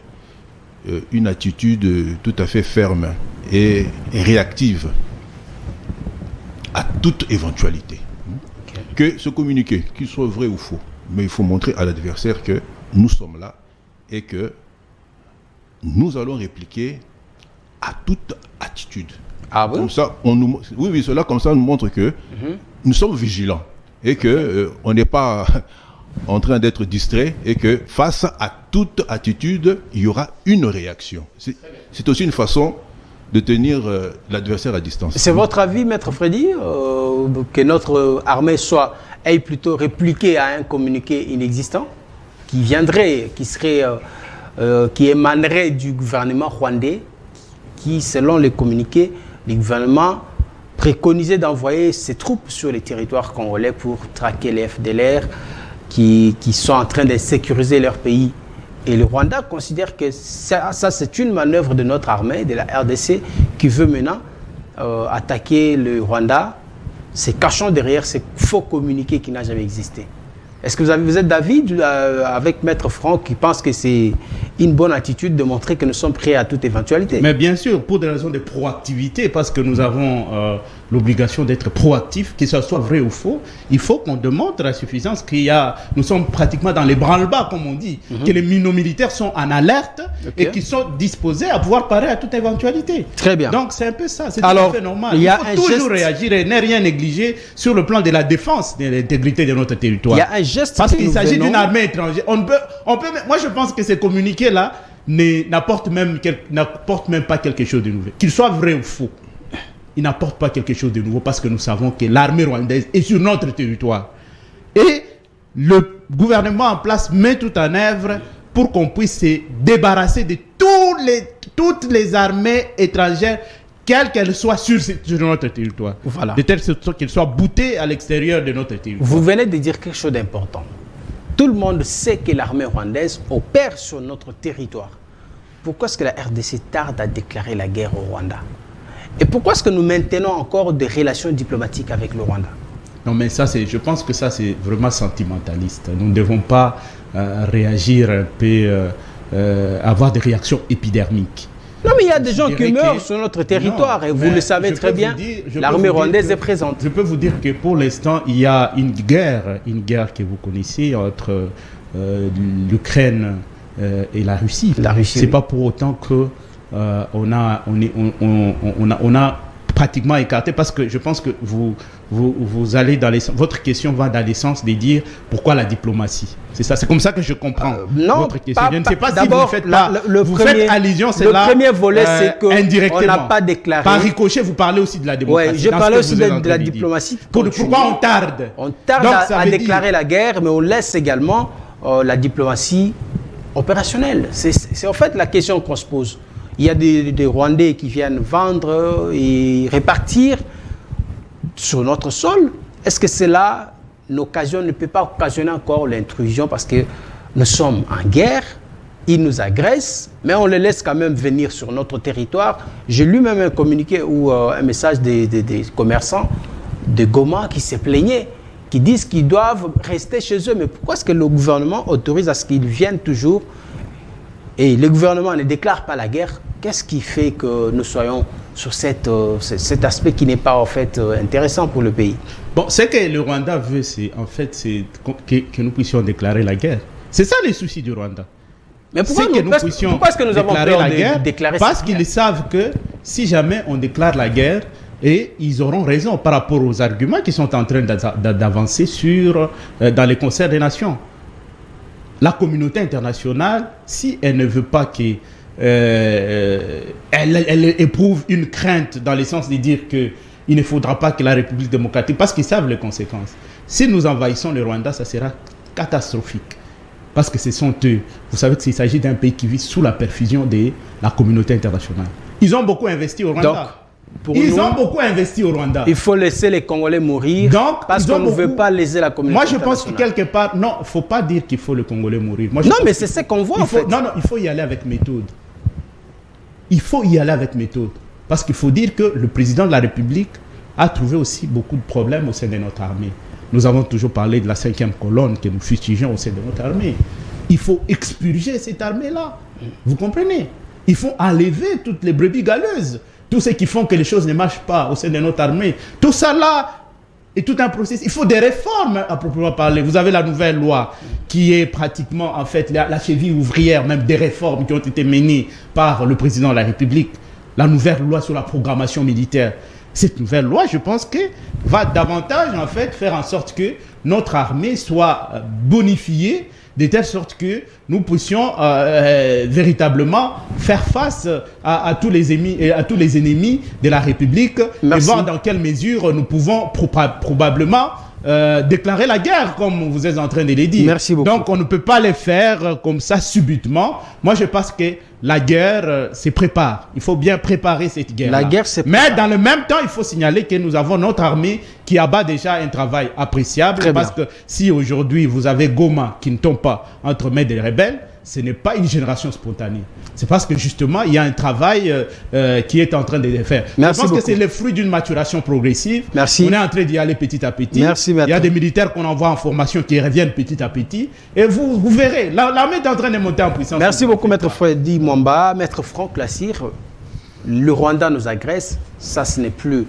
une attitude tout à fait ferme et réactive à toute éventualité. Okay. Que ce communiqué, qu'il soit vrai ou faux, mais il faut montrer à l'adversaire que nous sommes là et que nous allons répliquer à toute attitude. Ah bon? Comme ça, oui, cela comme ça nous montre que nous sommes vigilants et que on n'est pas en train d'être distrait et que face à toute attitude, il y aura une réaction. C'est aussi une façon de tenir l'adversaire à distance. C'est votre avis, Maître Freddy, que notre armée ait plutôt répliqué à un communiqué inexistant qui émanerait du gouvernement rwandais, qui, selon les communiqués, le gouvernement préconisait d'envoyer ses troupes sur les territoires congolais pour traquer les FDLR qui sont en train de sécuriser leur pays. Et le Rwanda considère que ça c'est une manœuvre de notre armée, de la RDC, qui veut maintenant attaquer le Rwanda, se cachant derrière ces faux communiqués qui n'ont jamais existé. Est-ce que vous êtes d'avis avec Maître Franck qui pense que c'est une bonne attitude de montrer que nous sommes prêts à toute éventualité? Mais bien sûr, pour des raisons de proactivité, parce que nous avons l'obligation d'être proactifs, que ce soit vrai ou faux, il faut qu'on démontre à suffisance nous sommes pratiquement dans les branle-bas, comme on dit, que les militaires sont en alerte et qu'ils sont disposés à pouvoir parer à toute éventualité. Très bien. Donc c'est un peu ça, c'est tout à fait normal. Il faut toujours réagir et ne rien négliger sur le plan de la défense de l'intégrité de notre territoire. Il y a un geste parce qu'il s'agit d'une armée étrangère. Moi je pense que ces communiqués-là n'apportent même pas quelque chose de nouveau. Qu'ils soient vrais ou faux, ils n'apportent pas quelque chose de nouveau parce que nous savons que l'armée rwandaise est sur notre territoire. Et le gouvernement en place met tout en œuvre pour qu'on puisse se débarrasser de toutes les armées étrangères, quelles qu'elles soient sur notre territoire. Voilà. De telle sorte qu'elles soient boutées à l'extérieur de notre territoire. Vous venez de dire quelque chose d'important. Tout le monde sait que l'armée rwandaise opère sur notre territoire. Pourquoi est-ce que la RDC tarde à déclarer la guerre au Rwanda? Et pourquoi est-ce que nous maintenons encore des relations diplomatiques avec le Rwanda? Non, mais je pense que ça, c'est vraiment sentimentaliste. Nous ne devons pas réagir un peu, avoir des réactions épidermiques. Non, mais il y a des gens qui meurent sur notre territoire, et vous le savez très bien, l'armée rwandaise est présente. Je peux vous dire que pour l'instant, il y a une guerre que vous connaissez entre l'Ukraine et la Russie. C'est pas pour autant que on a pratiquement écarté, parce que je pense que vous allez votre question va dans le sens de dire pourquoi la diplomatie. C'est ça, c'est comme ça que je comprends votre question. Je ne sais pas si vous faites allusion, c'est là. Le premier volet, c'est qu'on n'a pas déclaré. Par ricochet, vous parlez aussi de la diplomatie. Oui, je parlais aussi de la diplomatie. Pourquoi on tarde? On tarde à déclarer la guerre, mais on laisse également la diplomatie opérationnelle. C'est en fait la question qu'on se pose. Il y a des Rwandais qui viennent vendre et répartir sur notre sol. Est-ce que cela ne peut pas occasionner encore l'intrusion, parce que nous sommes en guerre, ils nous agressent, mais on les laisse quand même venir sur notre territoire. J'ai lu même un communiqué ou un message des commerçants de Goma qui se plaignaient, qui disent qu'ils doivent rester chez eux. Mais pourquoi est-ce que le gouvernement autorise à ce qu'ils viennent toujours? Et le gouvernement ne déclare pas la guerre. Qu'est-ce qui fait que nous soyons sur cet aspect qui n'est pas en fait intéressant pour le pays? Bon, ce que le Rwanda veut, c'est que nous puissions déclarer la guerre. C'est ça les soucis du Rwanda. Mais pourquoi est-ce que nous avons peur de déclarer Parce qu'ils savent que si jamais on déclare la guerre, et ils auront raison par rapport aux arguments qui sont en train d'avancer dans les concerts des nations. La communauté internationale, si elle ne veut pas qu'elle éprouve une crainte dans le sens de dire qu'il ne faudra pas que la République démocratique, parce qu'ils savent les conséquences. Si nous envahissons le Rwanda, ça sera catastrophique. parce que ce sont eux. Vous savez qu'il s'agit d'un pays qui vit sous la perfusion de la communauté internationale. Ils ont beaucoup investi au Rwanda. Donc, ils ont beaucoup investi au Rwanda. Il faut laisser les Congolais mourir parce qu'on ne veut pas léser la communauté internationale. Moi, je pense que quelque part... Non, il ne faut pas dire qu'il faut les Congolais mourir. Moi, non, mais c'est ce qu'on voit, en fait. Non, il faut y aller avec méthode. Il faut y aller avec méthode. Parce qu'il faut dire que le président de la République a trouvé aussi beaucoup de problèmes au sein de notre armée. Nous avons toujours parlé de la 5e colonne que nous fustigeons au sein de notre armée. Il faut expurger cette armée-là. Vous comprenez? Il faut enlever toutes les brebis galeuses. Tous ceux qui font que les choses ne marchent pas au sein de notre armée. Tout ça là est tout un processus. Il faut des réformes à proprement parler. Vous avez la nouvelle loi qui est pratiquement en fait la cheville ouvrière même des réformes qui ont été menées par le président de la République. La nouvelle loi sur la programmation militaire. Cette nouvelle loi, je pense que va davantage en fait faire en sorte que notre armée soit bonifiée de telle sorte que nous puissions véritablement faire face à tous les ennemis de la République. Merci. Et voir dans quelle mesure nous pouvons probablement déclarer la guerre, comme vous êtes en train de le dire. Merci beaucoup. Donc on ne peut pas les faire comme ça subitement. Moi je pense que la guerre se prépare. Il faut bien préparer cette guerre. La guerre, c'est... Mais dans le même temps, il faut signaler que nous avons notre armée qui abat déjà un travail appréciable. Très parce bien. que si aujourd'hui vous avez Goma qui ne tombe pas entre mains des rebelles, ce n'est pas une génération spontanée. C'est parce que justement, il y a un travail qui est en train de faire. Merci Je pense beaucoup. que c'est le fruit d'une maturation progressive. Merci. On est en train d'y aller petit à petit. Merci, il y a maître. des militaires qu'on envoie en formation qui reviennent petit à petit. Et vous verrez, l'armée est en train de monter en puissance. Merci beaucoup, Maître Freddy Mwamba. Maître Franck Lassire, le Rwanda nous agresse. Ça, ce n'est plus,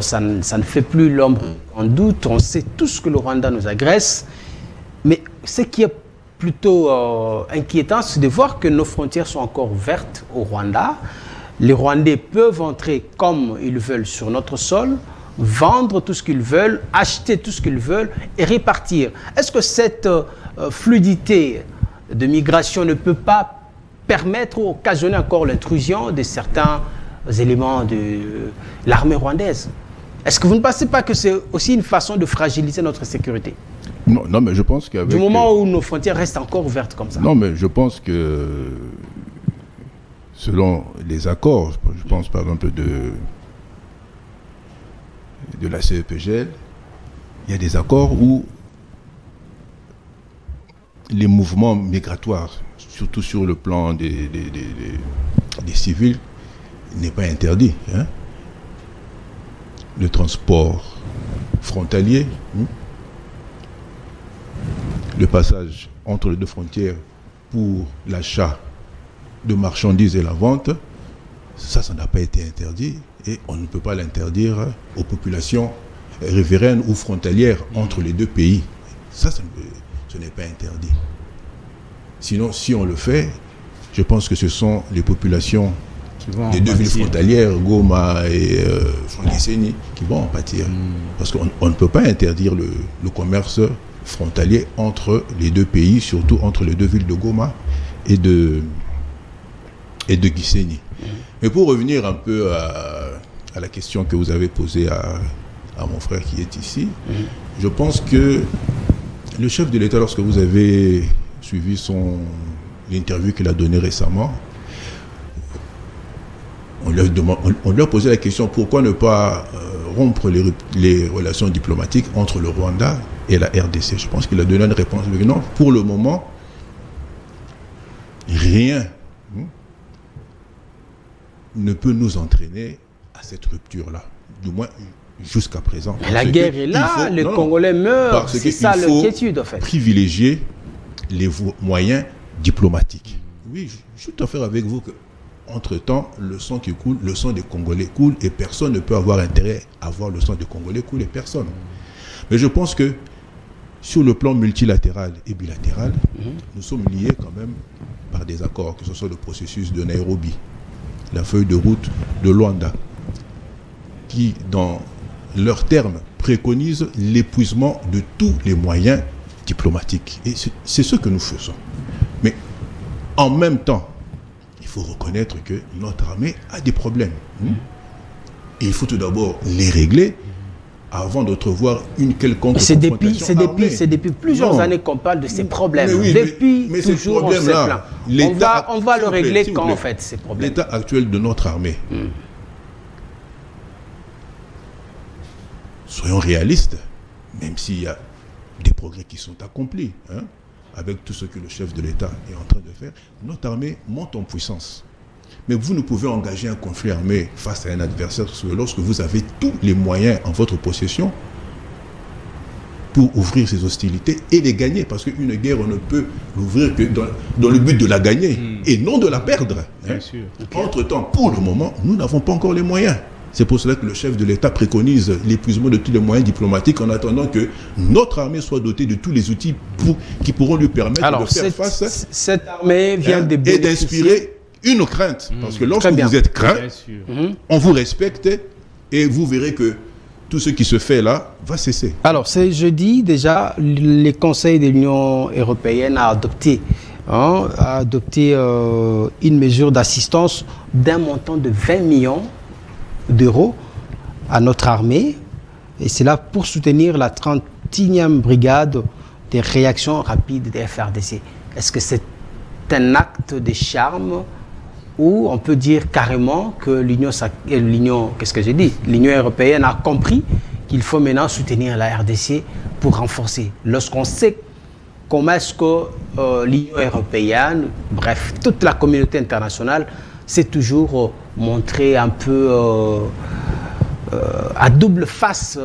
ça ne fait plus l'ombre en doute. On sait tous que le Rwanda nous agresse. Mais ce qui est plutôt inquiétant, c'est de voir que nos frontières sont encore ouvertes au Rwanda. Les Rwandais peuvent entrer comme ils veulent sur notre sol, vendre tout ce qu'ils veulent, acheter tout ce qu'ils veulent et repartir. Est-ce que cette fluidité de migration ne peut pas permettre ou occasionner encore l'intrusion de certains éléments de l'armée rwandaise? Est-ce que vous ne pensez pas que c'est aussi une façon de fragiliser notre sécurité? Non, mais je pense qu'avec... Du moment où nos frontières restent encore ouvertes comme ça. Non, mais je pense que selon les accords, je pense par exemple de la CEPGL, il y a des accords où les mouvements migratoires, surtout sur le plan des civils, n'est pas interdit. Hein? Le transport frontalier, le passage entre les deux frontières pour l'achat de marchandises et la vente, ça n'a pas été interdit et on ne peut pas l'interdire aux populations riveraines ou frontalières entre les deux pays. Ça, ce n'est pas interdit. Sinon, si on le fait, je pense que ce sont les populations des deux villes frontalières, Goma et Gisenyi, qui vont en pâtir. Parce qu'on ne peut pas interdire le commerce frontalier entre les deux pays, surtout entre les deux villes de Goma et de Gisenyi. Mais pour revenir un peu à la question que vous avez posée à mon frère qui est ici, je pense que le chef de l'État, lorsque vous avez suivi l'interview qu'il a donnée récemment, on lui a posé la question pourquoi ne pas rompre les relations diplomatiques entre le Rwanda et la RDC. Je pense qu'il a donné une réponse. Mais non, pour le moment, rien ne peut nous entraîner à cette rupture-là. Du moins, jusqu'à présent. Mais la guerre est là, les Congolais meurent. C'est ça l'inquiétude, en fait. Privilégier les moyens diplomatiques. Oui, je suis tout à fait avec vous que entre-temps, le sang qui coule, le sang des Congolais coule et personne ne peut avoir intérêt à voir le sang des Congolais couler, personne. Mais je pense que sur le plan multilatéral et bilatéral, nous sommes liés quand même par des accords, que ce soit le processus de Nairobi, la feuille de route de Luanda, qui, dans leurs termes, préconise l'épuisement de tous les moyens diplomatiques. Et c'est ce que nous faisons. Mais en même temps, il faut reconnaître que notre armée a des problèmes. Et il faut tout d'abord les régler avant d'entrevoir une quelconque C'est confrontation armée. depuis plusieurs années qu'on parle de ces problèmes. Mais oui, depuis mais toujours, on se plaint. On va le régler quand, en fait, ces problèmes. L'état actuel de notre armée, soyons réalistes, même s'il y a des progrès qui sont accomplis, avec tout ce que le chef de l'État est en train de faire, notre armée monte en puissance. Mais vous ne pouvez engager un conflit armé face à un adversaire lorsque vous avez tous les moyens en votre possession pour ouvrir ces hostilités et les gagner. Parce qu'une guerre, on ne peut l'ouvrir que dans le but de la gagner et non de la perdre. Bien sûr. Entre-temps, pour le moment, nous n'avons pas encore les moyens. C'est pour cela que le chef de l'État préconise l'épuisement de tous les moyens diplomatiques en attendant que notre armée soit dotée de tous les outils qui pourront lui permettre de faire face. Cette armée vient de bénéficier et d'inspirer une crainte. Parce que lorsque vous êtes craint, on vous respecte et vous verrez que tout ce qui se fait là va cesser. Alors, c'est jeudi déjà, le Conseil de l'Union européenne a adopté une mesure d'assistance d'un montant de 20 millions d'euros à notre armée. Et c'est là pour soutenir la 31e brigade des réactions rapides des FARDC. Est-ce que c'est un acte de charme ou on peut dire carrément que l'Union européenne a compris qu'il faut maintenant soutenir la RDC pour renforcer. Lorsqu'on sait comment est-ce que l'Union européenne, bref, toute la communauté internationale s'est toujours montrée un peu à double face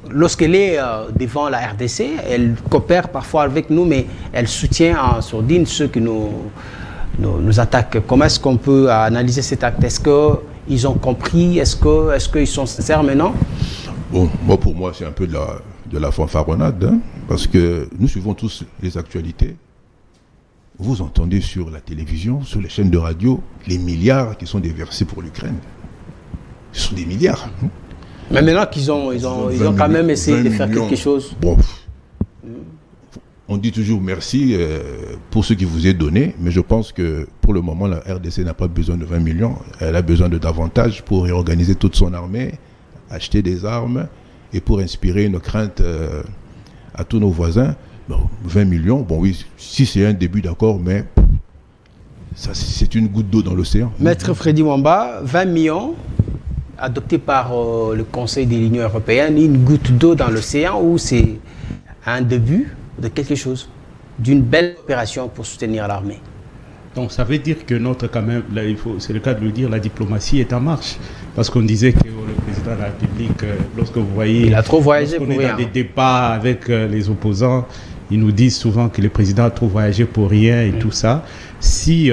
lorsqu'elle est devant la RDC, elle coopère parfois avec nous, mais elle soutient en sourdine ceux qui nous attaquent. Comment est-ce qu'on peut analyser cet acte? Est-ce qu'ils ont compris? Est-ce qu'ils sont sincères maintenant? Bon, pour moi, c'est un peu de la fanfaronnade, parce que nous suivons tous les actualités. Vous entendez sur la télévision, sur les chaînes de radio, les milliards qui sont déversés pour l'Ukraine. Ce sont des milliards. Mais maintenant qu'ils ont quand même essayé de faire quelque chose. Bon, on dit toujours merci pour ce qui vous est donné, mais je pense que pour le moment, la RDC n'a pas besoin de 20 millions. Elle a besoin de davantage pour réorganiser toute son armée, acheter des armes et pour inspirer une crainte à tous nos voisins. Bon, 20 millions, bon oui, si c'est un début d'accord, mais ça, c'est une goutte d'eau dans l'océan. Maître Freddy Mwamba, 20 millions adoptés par le Conseil de l'Union européenne, une goutte d'eau dans l'océan ou c'est un début de quelque chose, d'une belle opération pour soutenir l'armée? Donc ça veut dire que notre, quand même, là, c'est le cas de le dire, la diplomatie est en marche. Parce qu'on disait que le président de la République, lorsque vous voyez... Il a trop voyagé pour rien. On est dans des débats avec les opposants, ils nous disent souvent que le président a trop voyagé pour rien et tout ça. Si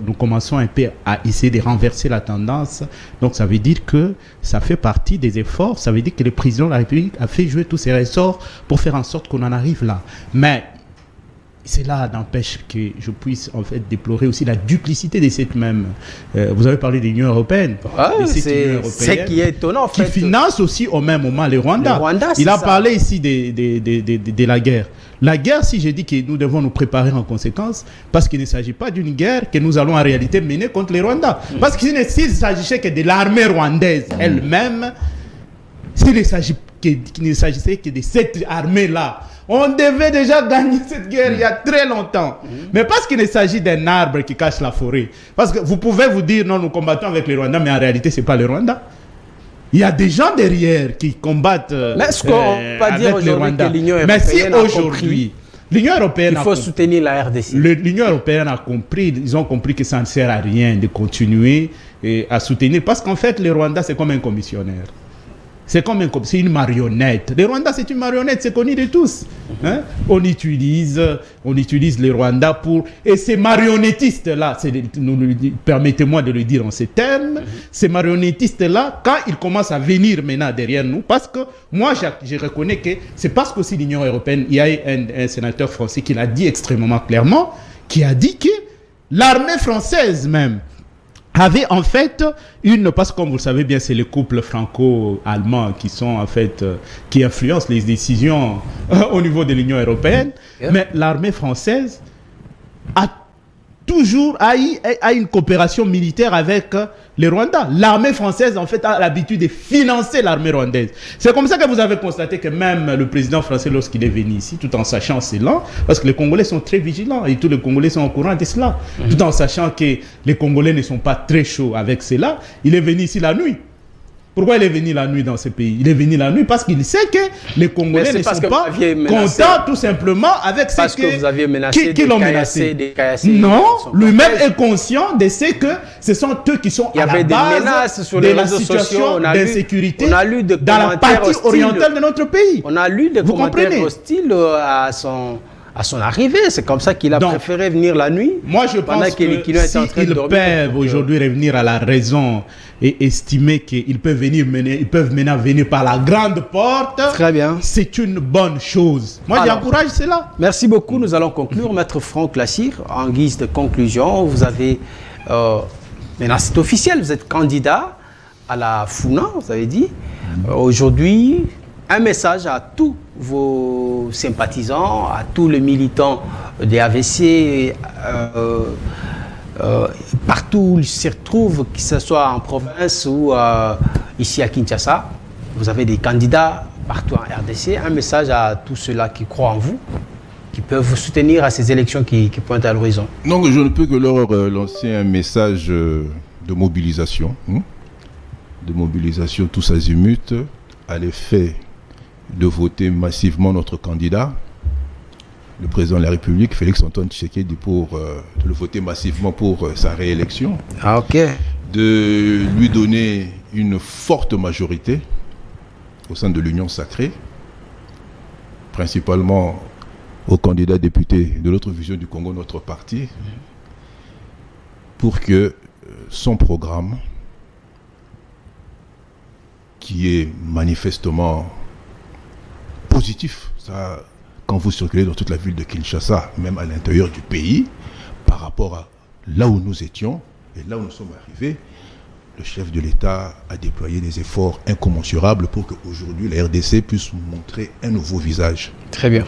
nous commençons un peu à essayer de renverser la tendance, donc ça veut dire que ça fait partie des efforts, ça veut dire que le président de la République a fait jouer tous ses ressorts pour faire en sorte qu'on en arrive là. Mais c'est là, n'empêche que je puisse en fait déplorer aussi la duplicité de cette même... vous avez parlé de l'Union européenne. C'est ce qui est étonnant en fait. Qui finance aussi au même moment le Rwanda. Il a parlé ici de la guerre. La guerre, si j'ai dit que nous devons nous préparer en conséquence, parce qu'il ne s'agit pas d'une guerre que nous allons en réalité mener contre les Rwandais. Parce qu'il s'agissait que de l'armée rwandaise elle-même, s'il ne s'agissait que de cette armée-là, on devait déjà gagner cette guerre il y a très longtemps. Mais parce qu'il ne s'agit d'un arbre qui cache la forêt. Parce que vous pouvez vous dire, non, nous combattons avec les Rwandais, mais en réalité, ce n'est pas les Rwandais. Il y a des gens derrière qui combattent mais est-ce qu'on peut pas dire aujourd'hui que l'Union européenne mais si aujourd'hui, l'Union européenne il faut soutenir la RDC. L'Union européenne a compris, ils ont compris que ça ne sert à rien de continuer à soutenir. Parce qu'en fait, les Rwandais, c'est comme un commissionnaire. C'est une marionnette. Les Rwandais, c'est une marionnette, c'est connu de tous. Hein? On utilise les Rwandais pour... Et ces marionnettistes-là, permettez-moi de le dire en ces termes, ces marionnettistes-là, quand ils commencent à venir maintenant derrière nous, parce que moi, je reconnais que c'est parce qu'aussi l'Union européenne, il y a un sénateur français qui l'a dit extrêmement clairement, qui a dit que l'armée française même, avait en fait parce que comme vous le savez bien, c'est le couple franco-allemand qui sont en fait, qui influencent les décisions au niveau de l'Union européenne. Mais l'armée française a toujours a une coopération militaire avec les Rwandais. L'armée française, en fait, a l'habitude de financer l'armée rwandaise. C'est comme ça que vous avez constaté que même le président français, lorsqu'il est venu ici, tout en sachant cela, parce que les Congolais sont très vigilants et tous les Congolais sont au courant de cela, tout en sachant que les Congolais ne sont pas très chauds avec cela, il est venu ici la nuit. Pourquoi il est venu la nuit dans ce pays? Il est venu la nuit parce qu'il sait que les Congolais ne sont pas contents tout simplement avec ce que vous aviez menacé qui l'ont menacé. Non, lui-même est conscient de ce que ce sont eux qui sont à la base de la situation d'insécurité dans la partie orientale de notre pays. On a lu des commentaires hostiles à son arrivée. C'est comme ça qu'il a préféré venir la nuit. Moi, je pense que s'ils peuvent aujourd'hui revenir à la raison et estimer qu'ils peuvent maintenant venir par la grande porte, très bien. C'est une bonne chose. Moi, j'encourage cela. Merci beaucoup. Nous allons conclure. Maître Franck Lassire, en guise de conclusion, vous avez, maintenant c'est officiel, vous êtes candidat à la FUNA, vous avez dit. Aujourd'hui, un message à tous vos sympathisants, à tous les militants des AVC, partout où ils se retrouvent, que ce soit en province ou ici à Kinshasa. Vous avez des candidats partout en RDC. Un message à tous ceux-là qui croient en vous, qui peuvent vous soutenir à ces élections qui pointent à l'horizon. Donc je ne peux que leur lancer un message de mobilisation. De mobilisation tous azimuts à l'effet de voter massivement notre candidat, le président de la République, Félix Antoine Tshisekedi, de le voter massivement pour sa réélection. Ah, ok. De lui donner une forte majorité au sein de l'Union sacrée, principalement au candidat député de l'autre vision du Congo, notre parti, pour que son programme, qui est manifestement positif, ça, quand vous circulez dans toute la ville de Kinshasa, même à l'intérieur du pays, par rapport à là où nous étions et là où nous sommes arrivés, le chef de l'État a déployé des efforts incommensurables pour qu'aujourd'hui la RDC puisse montrer un nouveau visage. Très bien.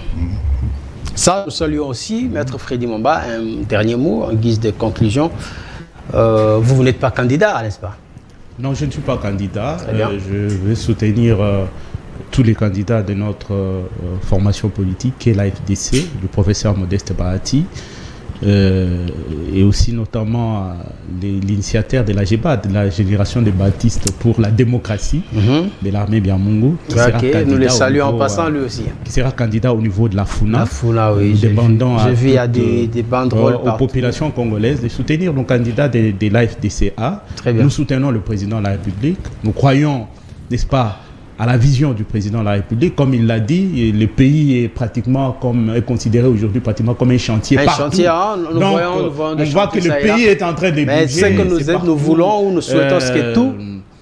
Ça, nous saluons aussi, Maître Freddy Mwamba, un dernier mot en guise de conclusion. Vous n'êtes pas candidat, n'est-ce pas? Non, je ne suis pas candidat. Je vais soutenir tous les candidats de notre formation politique, qui est la FDC, le professeur Modeste Bahati, et aussi notamment l'initiateur de la GEBA, de la génération des baptistes pour la démocratie de l'armée Biamungu, qui sera candidat. Nous les saluons en passant lui aussi. Qui sera candidat au niveau de la FUNA. La FUNA, oui. J'ai vu, il y a des banderoles aux populations congolaises de soutenir nos candidats de l'AFDCA. Nous soutenons le président de la République. Nous croyons, n'est-ce pas, à la vision du président de la République. Comme il l'a dit, le pays est considéré aujourd'hui pratiquement comme un chantier partout. Chantier, hein, donc, on voit que le pays est en train de bouger. Mais c'est que nous voulons ou nous souhaitons que tout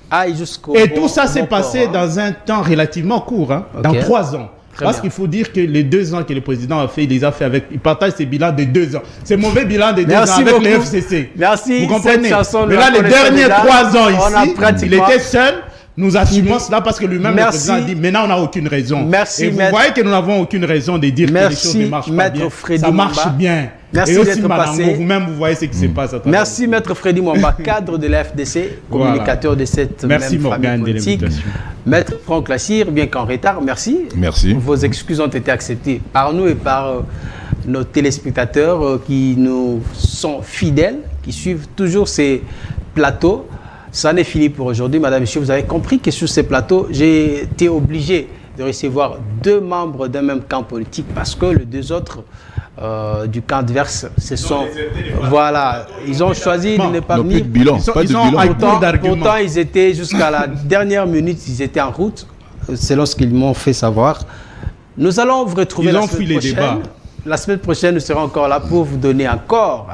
aille jusqu'au Et tout ça s'est passé dans un temps relativement court, dans 3 ans. Parce qu'il faut dire que les 2 ans que le président a fait, il les a fait il partage ses bilans de 2 ans. C'est mauvais bilan de 2 ans avec les FCC. Merci. Vous comprenez? Mais là, les derniers 3 ans ici, il était seul. Nous assumons cela parce que lui-même, le président, a dit maintenant on n'a aucune raison. Merci, et vous voyez que nous n'avons aucune raison de dire que les choses ne marchent pas bien. Ça marche bien. Merci et aussi, madame, vous-même, vous voyez ce qui se passe. Merci, Maître Freddy Mwamba, cadre de la FDC, communicateur de cette même famille politique. Maître Franck Lassire, bien qu'en retard, merci. Merci. Vos excuses ont été acceptées par nous et par nos téléspectateurs qui nous sont fidèles, qui suivent toujours ces plateaux. Ça n'est fini pour aujourd'hui, madame, monsieur. Vous avez compris que sur ces plateaux, j'ai été obligé de recevoir 2 membres d'un même camp politique parce que les 2 autres du camp adverse, ce sont... Voilà, ils ont choisi de ne pas venir. Pas de bilan, pas de bilan. Pourtant, ils étaient jusqu'à la dernière minute, ils étaient en route. C'est lorsqu'ils m'ont fait savoir. Nous allons vous retrouver la semaine prochaine. La semaine prochaine, nous serons encore là pour vous donner encore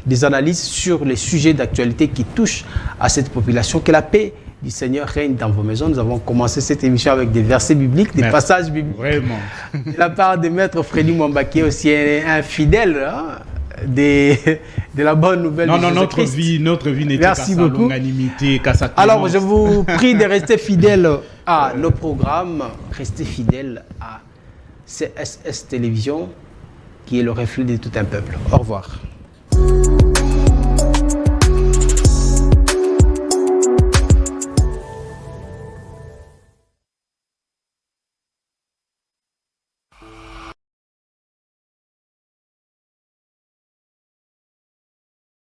des analyses sur les sujets d'actualité qui touchent à cette population. Que la paix du Seigneur règne dans vos maisons. Nous avons commencé cette émission avec des versets bibliques, des passages bibliques. Vraiment. De la part de Maître Freddy Mwamba, qui est aussi un fidèle de la bonne nouvelle. Non, notre vie n'était qu'à sa longanimité, qu'à sa clémence. Alors, je vous prie de rester fidèles à nos programmes, restez fidèles à CSS Télévision, qui est le reflet de tout un peuple. Au revoir.